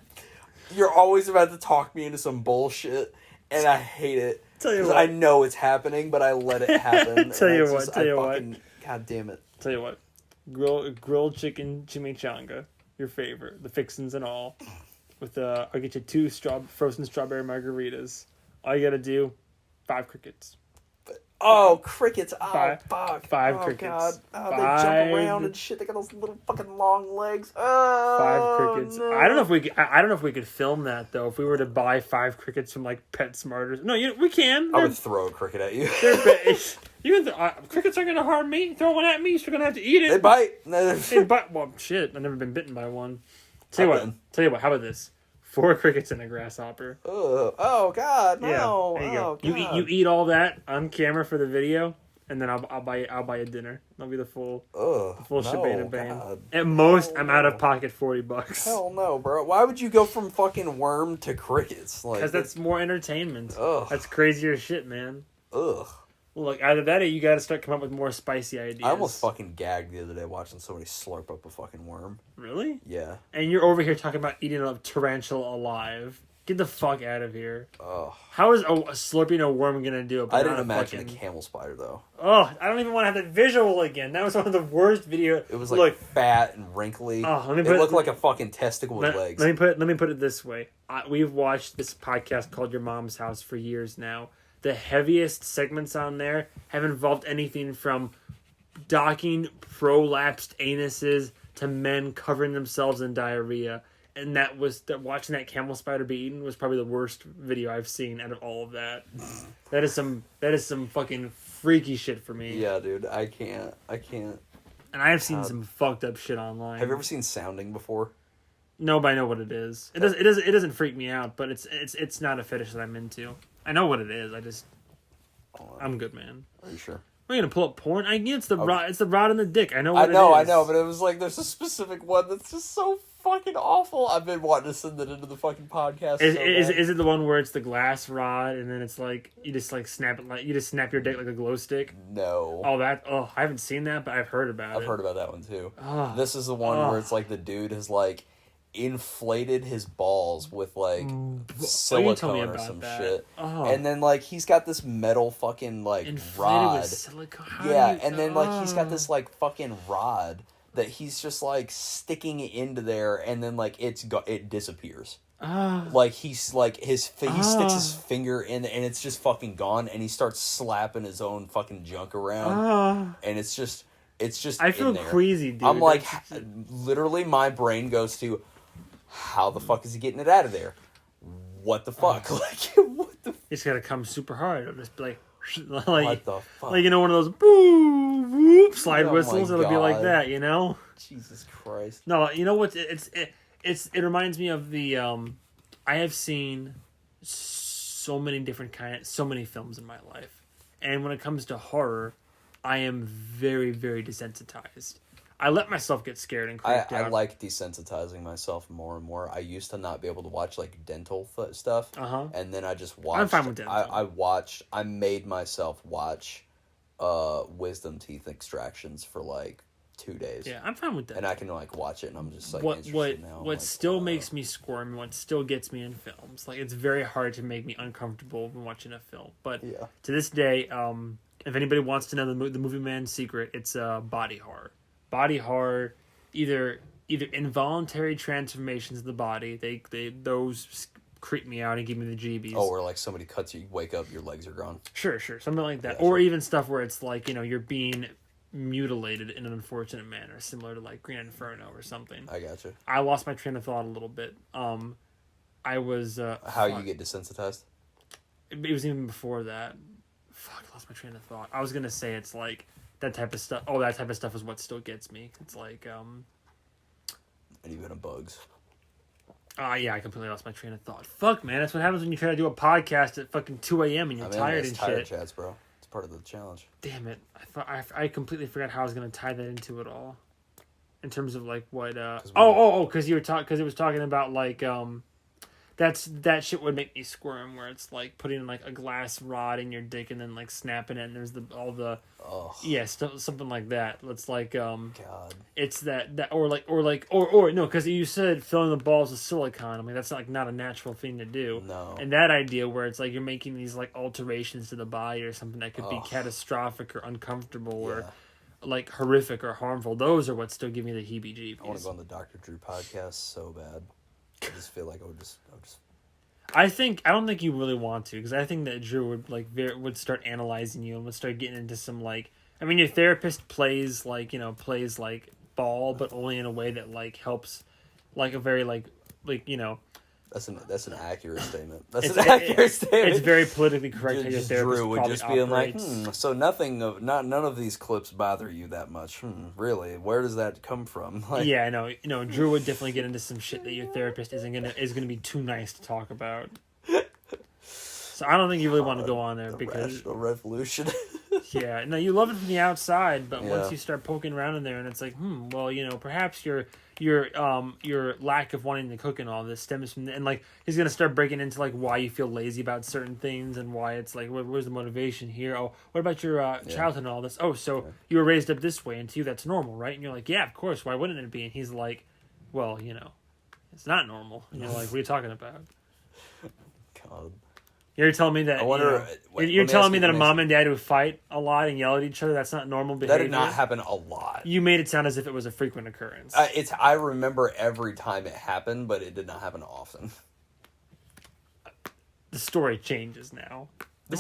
you're always about to talk me into some bullshit, and I hate it. Tell you what. I know it's happening, but I let it happen. Tell you what. God damn it. Tell you what. Grilled chicken chimichanga, your favorite, the fixins and all. With I'll get you 2 frozen strawberry margaritas. All you gotta do, 5 crickets. Oh, crickets! Oh, fuck! 5 oh, crickets. God! Oh, they jump around and shit. They got those little fucking long legs. Oh, 5 crickets. No. I don't know if we could film that though. If we were to buy 5 crickets from like PetSmart. No, we can. I would throw a cricket at you. Crickets aren't gonna harm me. Throw one at me. You're still gonna have to eat it. They bite. They bite. Well, shit. I've never been bitten by one. Tell you what. How about this? 4 crickets and a grasshopper. Oh God, no! Yeah, there you go. God. You eat all that on camera for the video, and then I'll buy you dinner. That'll be the full shebang and bang. God. At most, I'm out of pocket $40. Hell no, bro! Why would you go from fucking worm to crickets? Like, Because that's more entertainment. Ugh. That's crazier shit, man. Ugh. Look, either that or you got to start coming up with more spicy ideas. I almost fucking gagged the other day watching somebody slurp up a fucking worm. Really? Yeah. And you're over here talking about eating a tarantula alive. Get the fuck out of here. Ugh. How is slurping a worm gonna do it? I didn't imagine a camel spider though. Oh, I don't even want to have the visual again. That was one of the worst videos. It was like fat and wrinkly. Oh, it looked like a fucking testicle with legs. Let me put it this way. We've watched this podcast called Your Mom's House for years now. The heaviest segments on there have involved anything from docking prolapsed anuses to men covering themselves in diarrhea. and that was that watching that camel spider be eaten was probably the worst video I've seen out of all of that. That is some fucking freaky shit for me. Yeah, dude, I can't. And I have seen some fucked up shit online. Have you ever seen Sounding before? No, but I know what it is. It doesn't freak me out, but it's not a fetish that I'm into. I know what it is. I'm good, man. Are you sure? We're gonna pull up porn. It's the rod. It's the rod in the dick. I know. I know, but it was like there's a specific one that's just so fucking awful. I've been wanting to send it into the fucking podcast. Is it the one where it's the glass rod and then it's like you just like snap it like you just snap your dick like a glow stick? No. I haven't seen that, but I've heard about it. I've heard about that one too. Oh, this is the one where it's like the dude has like inflated his balls with like silicone or some shit. Oh. And then like he's got this metal fucking like inflated rod. with silicone? And then like he's got this like fucking rod that he's just like sticking it into there, and then like it disappears. Like he's like he sticks his finger in and it's just fucking gone, and he starts slapping his own fucking junk around, and it's just I feel queasy, dude. I'm like, literally, my brain goes to, how the fuck is he getting it out of there? What the fuck? Like, what the? It's gotta come super hard. It'll just be like what the fuck? Like, you know, one of those boo whoop slide whistles. It'll be like God. that, you know. Jesus Christ. No, you know what? It reminds me of the. I have seen so many films in my life, and when it comes to horror, I am very, very desensitized. I let myself get scared and creeped out. I like desensitizing myself more and more. I used to not be able to watch like dental stuff, and then I just watched. I'm fine with dental. I made myself watch wisdom teeth extractions for like 2 days. Yeah, I'm fine with that. And I can like watch it, and I'm just like what now. What still makes me squirm, what still gets me in films, like it's very hard to make me uncomfortable when watching a film. But to this day, if anybody wants to know the movie man's secret, it's body horror. Body horror, either involuntary transformations of the body. Those creep me out and give me the jeebies. Oh, or like somebody cuts you wake up, your legs are gone. Sure, something like that. Yeah, or even stuff where it's like, you know, you're being mutilated in an unfortunate manner, similar to like Green Inferno or something. I gotcha. I lost my train of thought a little bit. I was how you get desensitized? It was even before that. Fuck, I lost my train of thought. I was gonna say it's like that type of stuff. Oh, that type of stuff is what still gets me. It's like and even bugs. Yeah, I completely lost my train of thought. Fuck, man, that's what happens when you try to do a podcast at fucking 2 a.m. and you're tired and tired shit. Chats, bro. It's part of the challenge. Damn it! I completely forgot how I was gonna tie that into it all. In terms of like what because you were because it was talking about like that shit would make me squirm, where it's like putting like a glass rod in your dick and then like snapping it, and there's something like that. It's like God. It's that or no, because you said filling the balls with silicone. I mean, that's not a natural thing to do. No. And that idea where it's like you're making these like alterations to the body or something that could be catastrophic or uncomfortable or like horrific or harmful. Those are what still give me the heebie-jeebies. I want to go on the Dr. Drew podcast so bad. I just feel like I would just. I don't think you really want to, because I think that Drew would start analyzing you and would start getting into some like. I mean, your therapist plays like ball, but only in a way that like helps, like a very like you know. That's an accurate statement. That's an accurate statement. It's very politically correct. How your therapist Drew would just be operates. like, so none of these clips bother you that much. Really? Where does that come from? Like, yeah, I know. You know, Drew would definitely get into some shit that your therapist is gonna be too nice to talk about. So I don't think you really want to go on there because Rational Revolution. Yeah, no, you love it from the outside, but once you start poking around in there, and it's like, well, you know, perhaps your lack of wanting to cook and all this stems from, and like he's gonna start breaking into like why you feel lazy about certain things and why it's like, where's the motivation here? Oh, what about your childhood and all this? Oh, so you were raised up this way, and to you that's normal, right? And you're like, yeah, of course. Why wouldn't it be? And he's like, well, you know, it's not normal. And you're like, what are you talking about? God. You're telling me that you're telling me that a mom and dad who fight a lot and yell at each other, that's not normal behavior? That did not happen a lot. You made it sound as if it was a frequent occurrence. I remember every time it happened, but it did not happen often. The story changes now.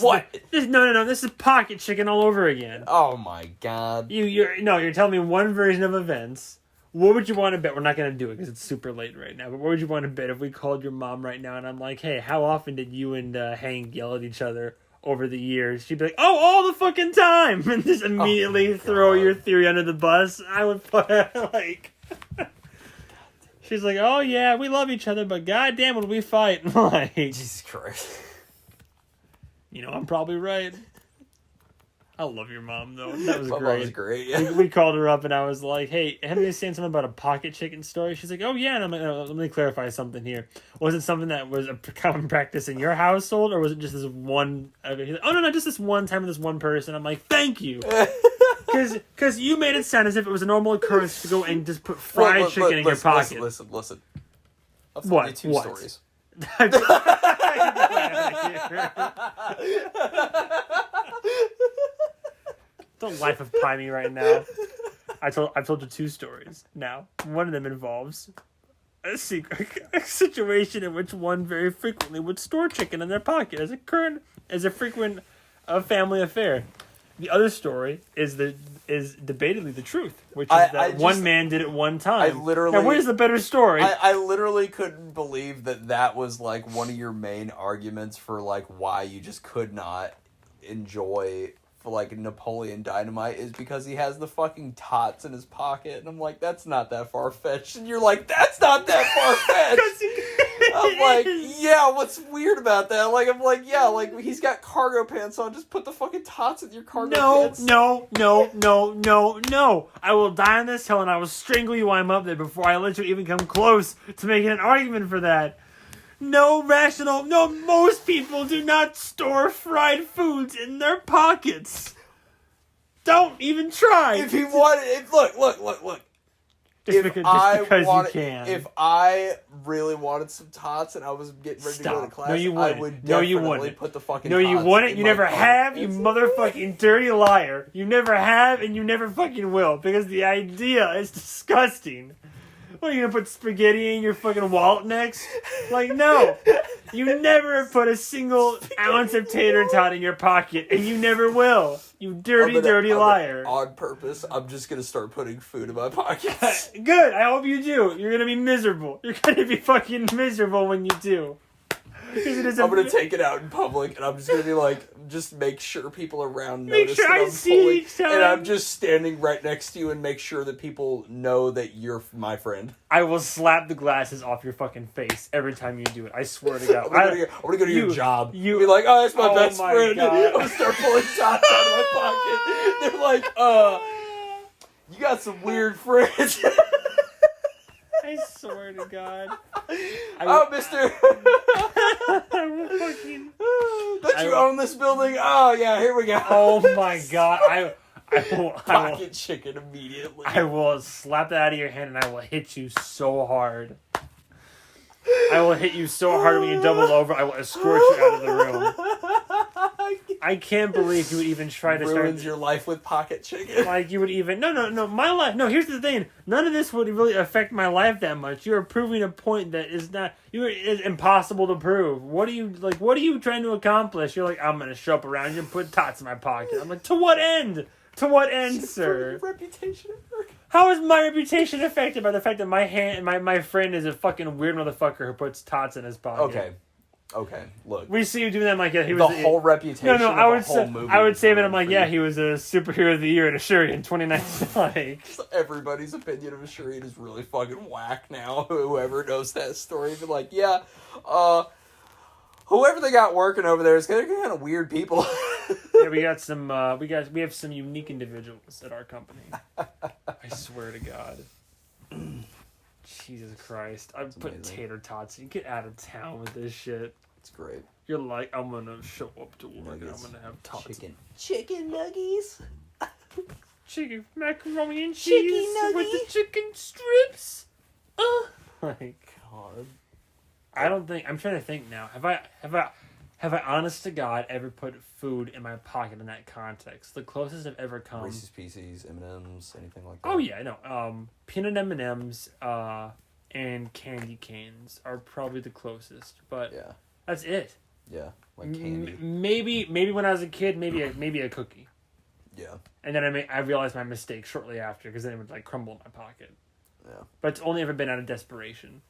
What? No. This is pocket chicken all over again. Oh my God. You're telling me one version of events, What would you want to bet? We're not going to do it because it's super late right now. But what would you want to bet if we called your mom right now and I'm like, hey, how often did you and Hank yell at each other over the years? She'd be like, oh, all the fucking time. And just immediately throw your theory under the bus. I would put like... She's like, oh yeah, we love each other, but goddamn would we fight. Like, Jesus Christ. You know, I'm probably right. I love your mom, though. That was great. That was great, yeah. We called her up, and I was like, hey, haven't you saying something about a pocket chicken story? She's like, oh, yeah. And I'm like, let me clarify something here. Was it something that was a common practice in your household, or was it just this one? He's like, oh, no, just this one time with this one person. I'm like, thank you. Because you made it sound as if it was a normal occurrence to go and just put fried chicken in your pocket. Listen. I'll tell you two stories. Don't life of pie me right now. I've told you two stories now. One of them involves a situation in which one very frequently would store chicken in their pocket as a frequent family affair. The other story is debatably the truth, which is that one man did it one time. Now, where's the better story? I literally couldn't believe that was like one of your main arguments for like why you just could not enjoy like Napoleon Dynamite is because he has the fucking tots in his pocket, and I'm like, that's not that far fetched, and you're like, that's not that far fetched. I'm like, yeah, what's weird about that? Like, I'm like, yeah, like he's got cargo pants on, just put the fucking tots in your cargo pants. No. I will die on this hill, and I will strangle you while I'm up there before I let you even come close to making an argument for that. No, most people do not store fried foods in their pockets. Don't even try. If he wanted, look. Just because you can. If I really wanted some tots and I was getting ready to go to class, I would definitely put the fucking tots. No, you wouldn't. You never pocket. have, you motherfucking dirty liar. You never have, and you never fucking will, because the idea is disgusting. What, are you gonna put spaghetti in your fucking wallet next? Like, no. You never put a single ounce of tater tot in your pocket, and you never will. You dirty liar. On purpose, I'm just gonna start putting food in my pockets. Good, I hope you do. You're gonna be miserable. You're gonna be fucking miserable when you do. I'm gonna take it out in public, and I'm just gonna be like, just make sure people around notice that I'm see each time. And I'm just standing right next to you and make sure that people know that you're my friend. I will slap the glasses off your fucking face every time you do it. I swear to God. I'm gonna go to your job. You be like, oh, that's my best friend. God. I'm gonna start pulling tots out of my pocket. They're like, you got some weird friends. I swear to God. Mister. Don't you own own this building? Oh, yeah, here we go. Oh, my God. I will pocket chicken immediately. I will slap that out of your hand, and I will hit you so hard. I will hit you so hard when you double over, I will escort you out of the room. I can't believe you would even try to ruins your life with pocket chicken. Like, you would even... No, my life... No, here's the thing. None of this would really affect my life that much. You're proving a point that is not... is impossible to prove. What are you trying to accomplish? You're like, I'm going to show up around you and put tots in my pocket. I'm like, to what end? To what end, sir? Your reputation at work. How is my reputation affected by the fact that my friend is a fucking weird motherfucker who puts tots in his pocket? Okay, look. We see you doing that. I'm like, yeah, he was the whole reputation. I would say that I'm like, yeah, he was a superhero of the year at Ashuri in 2019. Like, everybody's opinion of Ashuri is really fucking whack now. Whoever knows that story, be like, yeah, whoever they got working over there is kind of weird people. Yeah, we have some unique individuals at our company. I swear to God. Jesus Christ. I put amazing. tater tots. You get out of town with this shit. It's great. You're like, I'm gonna show up to work and I'm gonna have tots. Chicken nuggies. Chicken macaroni and cheese with the chicken strips. My God. I'm trying to think now. Have I honest to God ever put food in my pocket in that context? The closest I've ever come. Reese's Pieces, M&Ms, anything like that. Oh yeah, I know. Peanut M&Ms, and candy canes are probably the closest, but yeah, that's it. Yeah, like candy. Maybe when I was a kid, maybe a cookie. Yeah. And then I realized my mistake shortly after, because then it would like crumble in my pocket. Yeah. But it's only ever been out of desperation.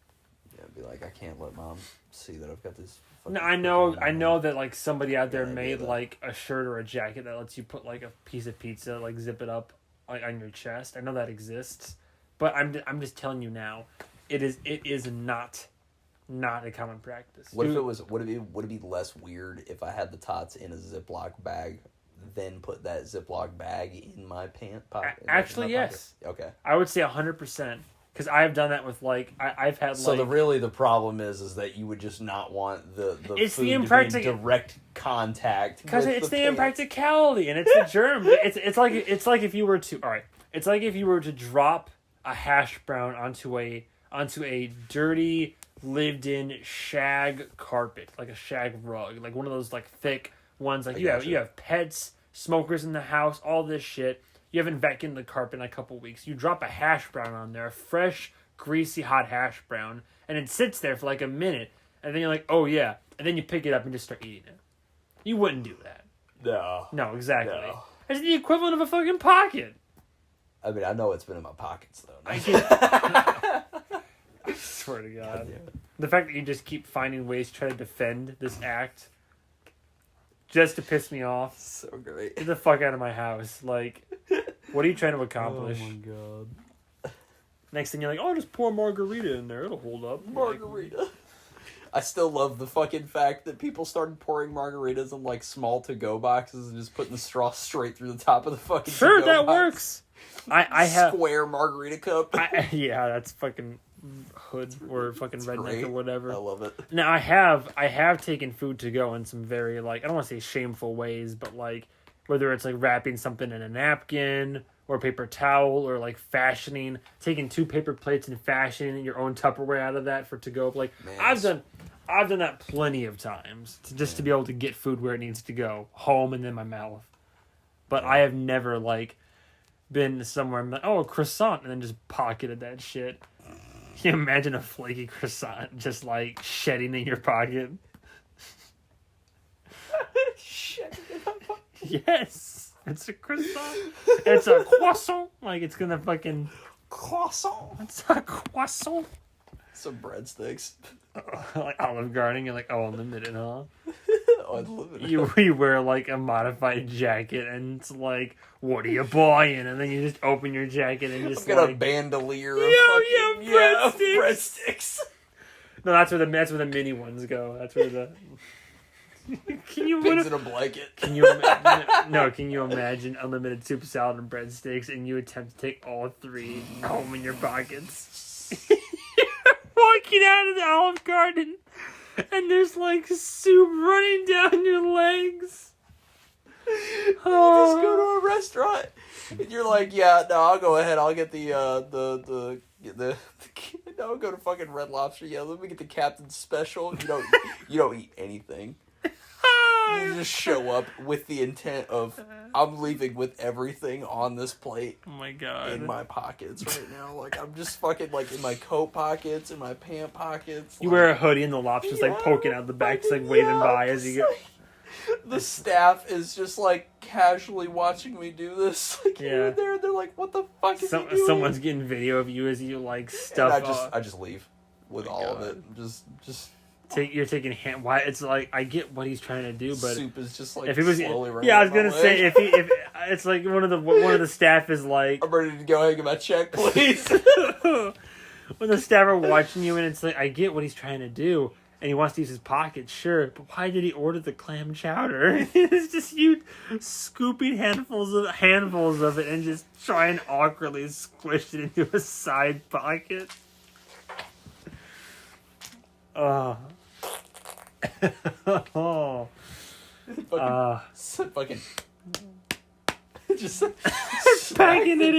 Yeah, be like, I can't let mom see that I've got this. No, I know that like somebody out there Yeah, made yeah. like a shirt or a jacket that lets you put like a piece of pizza, like zip it up like on your chest. I know that exists, but I'm just telling you now, it is not a common practice. What if it was? Would it be less weird if I had the tots in a Ziploc bag, then put that Ziploc bag in my pant pocket? Actually, my yes. Pocket? Okay. I would say 100%. Because I've done that with like I've had So like the problem is that you would just not want the It's food the to be in impractic- direct contact because with it's the pants. impracticality and it's the germ. It's like if you were to it's like if you were to drop a hash brown onto a dirty lived in shag carpet, like a shag rug, like one of those like thick ones. Like you have pets, smokers in the house, all this shit. You haven't vacuumed the carpet in a couple weeks. You drop a hash brown on there, a fresh, greasy, hot hash brown, and it sits there for like a minute. And then you're like, oh yeah. And then you pick it up and just start eating it. You wouldn't do that. No, exactly. No. It's the equivalent of a fucking pocket. I mean, I know it's been in my pockets though. I swear to God. God damn it. The fact that you just keep finding ways to try to defend this act just to piss me off. So great. Get the fuck out of my house. Like, what are you trying to accomplish? Oh my God. Next thing you're like, oh, just pour margarita in there. It'll hold up. Margarita. I still love the fucking fact that people started pouring margaritas in like small to-go boxes and just putting the straw straight through the top of the fucking Sure, to-go that box. works. I have Square margarita cup. yeah, that's fucking hood or fucking redneck Great. or whatever. I love it. Now I have taken food to go in some very like I don't want to say shameful ways, but like whether it's like wrapping something in a napkin or paper towel or like taking 2 paper plates and fashioning your own Tupperware out of that for to go. Like Man, I've done that plenty of times to be able to get food where it needs to go, home and then my mouth. But I have never like been somewhere I'm like, oh, a croissant, and then just pocketed that shit. Can you imagine a flaky croissant just like shedding in your pocket? Yes, it's a croissant. It's a croissant. Like it's gonna fucking Croissant. It's a croissant. Some breadsticks. Like Olive Garden. You're like, oh, unlimited, huh? Oh, I'd love it. You wear like a modified jacket, and it's like, what are you buying? And then you just open your jacket and just I've got like, a bandolier of breadsticks. breadsticks. No, that's where the mini ones go. That's where the. Can you Pigs in a blanket. Can you imagine unlimited soup, salad, and breadsticks, and you attempt to take all 3 home in your pockets? You're walking out of the Olive Garden, and there's like soup running down your legs. You just go to a restaurant, and you're like, yeah, no, I'll go ahead. I'll get no, I'll go to fucking Red Lobster. Yeah, let me get the Captain's Special. You don't eat anything. You just show up with the intent of, I'm leaving with everything on this plate. Oh my God. In my pockets right now. Like, I'm just fucking, like, in my coat pockets, in my pant pockets. You like, wear a hoodie and the lobster's like poking out the back, just like waving by as you go. The staff is just, like, casually watching me do this. Like, here and there, they're like, what the fuck is he doing? Someone's getting video of you as you, like, stuff And I just leave with all of it. Just... You're taking hand. Why? It's like I get what he's trying to do, but soup is just like if it was slowly running. Yeah, I was gonna my leg. say if it's like one of the staff is like, I'm ready to go ahead and get my check, please. when the staff are watching you and it's like I get what he's trying to do and he wants to use his pocket, sure, but why did he order the clam chowder? It's just you scooping handfuls of it and just trying awkwardly squish it into a side pocket. Oh. Fucking just packing it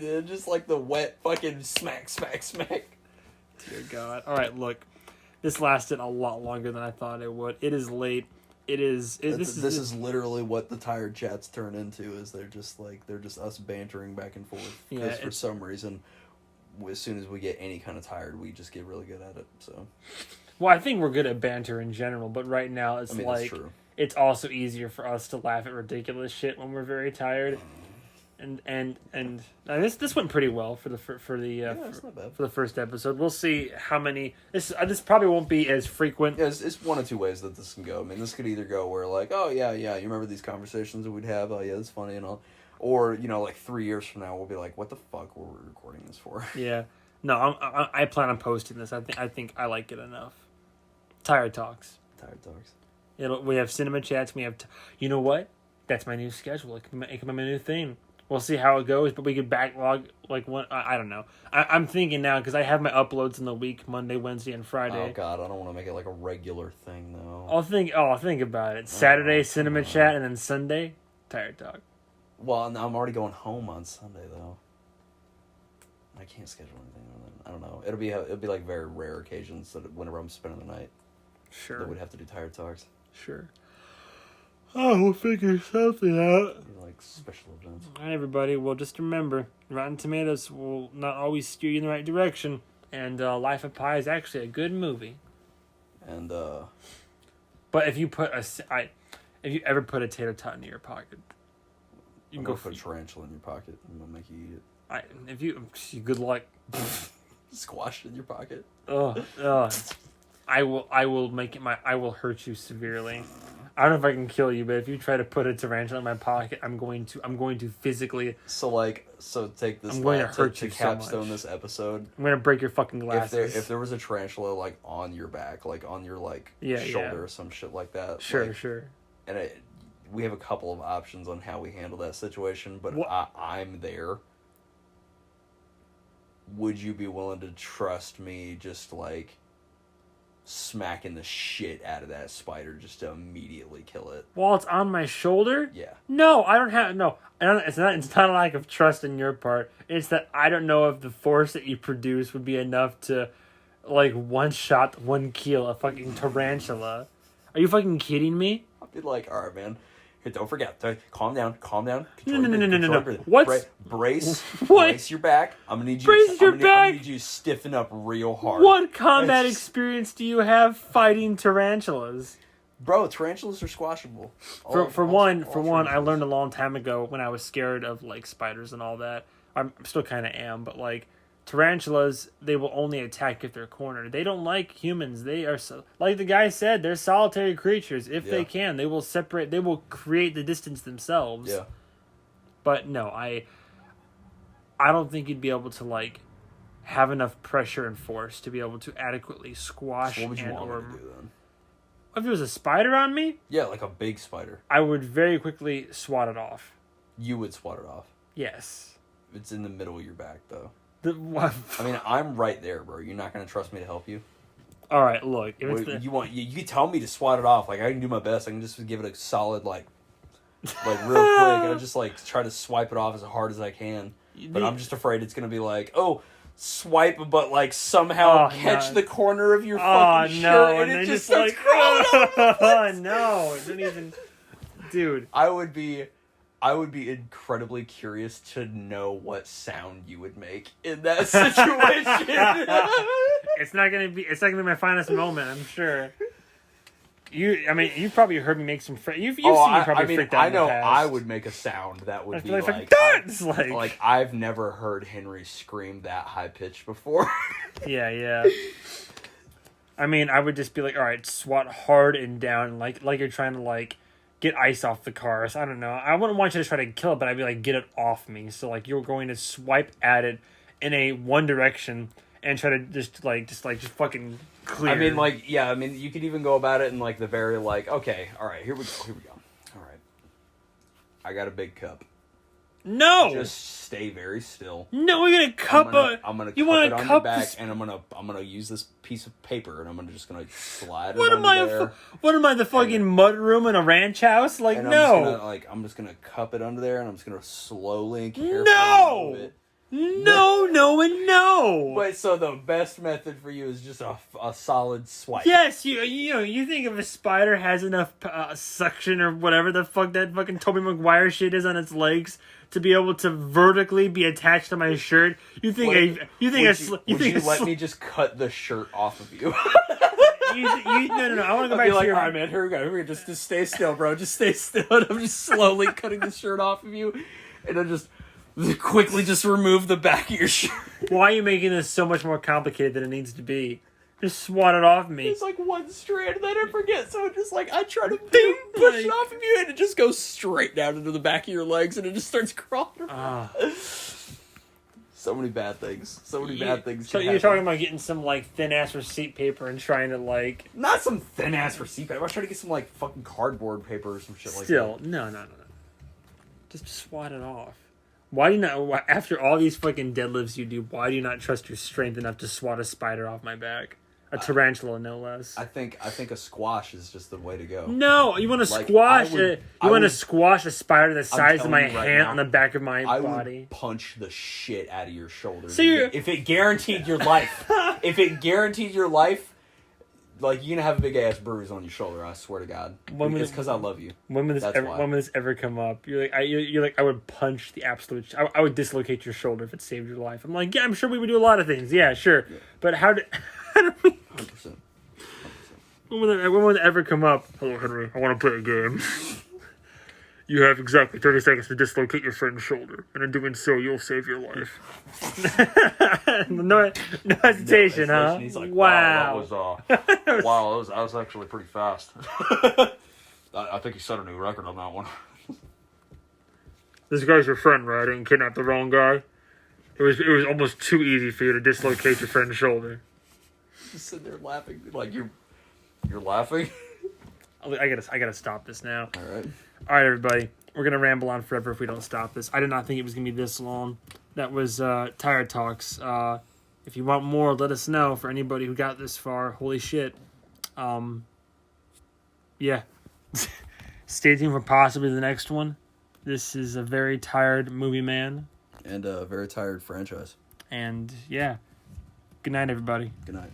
in, just like the wet fucking smack. Dear God. All right, look, this lasted a lot longer than I thought it would. It is late. This is literally what the tired chats turn into. Is they're just us bantering back and forth. Because for some reason, as soon as we get any kind of tired, we just get really good at it. So. Well, I think we're good at banter in general, but right now it's like that's true. It's also easier for us to laugh at ridiculous shit when we're very tired. and this went pretty well for the it's not bad. for the first episode. We'll see how many. This probably won't be as frequent. Yeah, it's one of two ways that this can go. I mean, this could either go where like, oh yeah, you remember these conversations that we'd have? Oh yeah, it's funny and all. Or like 3 years from now, we'll be like, what the fuck were we recording this for? Yeah, no, I plan on posting this. I think I like it enough. Tired talks. We have cinema chats. We have. You know what? That's my new schedule. It can be my new thing. We'll see how it goes, but we could backlog like one. I don't know. I'm thinking now because I have my uploads in the week: Monday, Wednesday, and Friday. Oh God, I don't want to make it like a regular thing though. I'll think about it. Saturday cinema chat, and then Sunday tired talk. Well, I'm already going home on Sunday though. I can't schedule anything. I don't know. It'll be like very rare occasions that whenever I'm spending the night. Sure. That we'd have to do tired talks. Sure. Oh, we'll figure something out. Like special events. All right, everybody. Well, just remember, Rotten Tomatoes will not always steer you in the right direction, and Life of Pi is actually a good movie. And but if you ever put a tater tot into your pocket, you can go put a tarantula in your pocket. I'm gonna make you eat it. If you good luck. Squash it in your pocket. I will hurt you severely. I don't know if I can kill you, but if you try to put a tarantula in my pocket, I'm going to physically. So take this. I'm going to hurt you to capstone so much. This episode. I'm going to break your fucking glasses. If there was a tarantula like on your back, like on your shoulder or some shit like that. Sure. And we have a couple of options on how we handle that situation, but I'm there. Would you be willing to trust me just like smacking the shit out of that spider just to immediately kill it while it's on my shoulder? Yeah. No, I don't have it's not a lack of trust in your part. It's that I don't know if the force that you produce would be enough to like one kill a fucking tarantula. Are you fucking kidding me? I'd be like, all right, man. Here, don't forget. Calm down. No. What? Brace. What? Brace your back. I'm gonna need you. Brace your back. I'm gonna need you to stiffen up real hard. What combat experience do you have fighting tarantulas? Bro, tarantulas are squashable. For one, I learned a long time ago when I was scared of like spiders and all that. I'm still kind of am, but like tarantulas, they will only attack if they're cornered. They don't like humans. They are like the guy said, they're solitary creatures. If they can, they will separate. They will create the distance themselves. Yeah. But no, I don't think you'd be able to like have enough pressure and force to be able to adequately squash. So what would you want me to do then? If there was a spider on me? Yeah, like a big spider. I would very quickly swat it off. You would swat it off? Yes. It's in the middle of your back, though. What? I mean, I'm right there, bro. You're not going to trust me to help you? All right, look. You can tell me to swat it off. Like, I can do my best. I can just give it a solid, like real quick. And I just, like, try to swipe it off as hard as I can. But I'm just afraid it's going to be like, oh, swipe, but, like, somehow catch the corner of your fucking shirt. And it just starts crawling off. Oh, no. It didn't even... Dude. I would be incredibly curious to know what sound you would make in that situation. It's not gonna be my finest moment, I'm sure. You've probably heard me make some. You've seen me probably freaked out. I know in the past. I would make a sound that would be like I've never heard Henry scream that high pitched before. Yeah. I mean, I would just be like, all right, swat hard and down, like you're trying to like get ice off the car. So I don't know. I wouldn't want you to try to kill it, but I'd be like, get it off me. So like you're going to swipe at it in a one direction and try to just fucking clear. I mean, like, yeah. I mean, you could even go about it in like the very like, okay, all right, here we go. All right, I got a big cup. No, just stay very still. No, we're gonna cup it. I'm gonna cup it on your back, and I'm gonna use this piece of paper, and I'm just gonna slide it under there. What am I, the fucking mud room in a ranch house? Like, and no. I'm just gonna cup it under there, and I'm just gonna slowly and carefully move it. No. But so the best method for you is just a solid swipe. Yes, you think if a spider has enough suction or whatever the fuck that fucking Tobey Maguire shit is on its legs to be able to vertically be attached to my shirt? Would you let me just cut the shirt off of you? No. I want to go back to all right, man. Here we go. Just stay still, bro. Just stay still. And I'm just slowly cutting the shirt off of you, and I'm just Quickly just remove the back of your shirt. Why are you making this so much more complicated than it needs to be? Just swat it off me. It's like one strand, and then I forget. So just like I try to push it off of you, and it just goes straight down into the back of your legs, and it just starts crawling. So many bad things. So many bad things. So you're talking about getting some like thin ass receipt paper and trying to like not some thin ass receipt paper. I was trying to get some like fucking cardboard paper or some shit like that. Still, no. Just swat it off. Why do you not? After all these fucking deadlifts you do, why do you not trust your strength enough to swat a spider off my back? A tarantula, no less. I think a squash is just the way to go. No, you want to Like, squash I would- it. You want to squash a spider the size of telling my you right hand now, on the back of my I body. would punch the shit out of your shoulder. So you're- if it guaranteed your life, like you're gonna have a big ass bruise on your shoulder. I swear to God, it's because I love you. When will this ever come up? You're like I would punch the absolute. I would dislocate your shoulder if it saved your life. I'm like, yeah, I'm sure we would do a lot of things. Yeah, sure. Yeah. But how do we? 100%. When will it ever come up? Hello, Henry. I want to play a game. You have exactly 30 seconds to dislocate your friend's shoulder, and in doing so, you'll save your life. no hesitation, huh? He's like, wow. That was actually pretty fast. I think he set a new record on that one. This guy's your friend, right? I didn't kidnap the wrong guy. It was almost too easy for you to dislocate your friend's shoulder. Just sitting there laughing, like You're laughing? I gotta stop this now. All right, everybody. We're gonna ramble on forever if we don't stop this. I did not think it was gonna be this long. That was Tire Talks. If you want more, let us know. For anybody who got this far, holy shit. Yeah. Stay tuned for possibly the next one. This is a very tired movie man. And a very tired franchise. And yeah. Good night, everybody. Good night.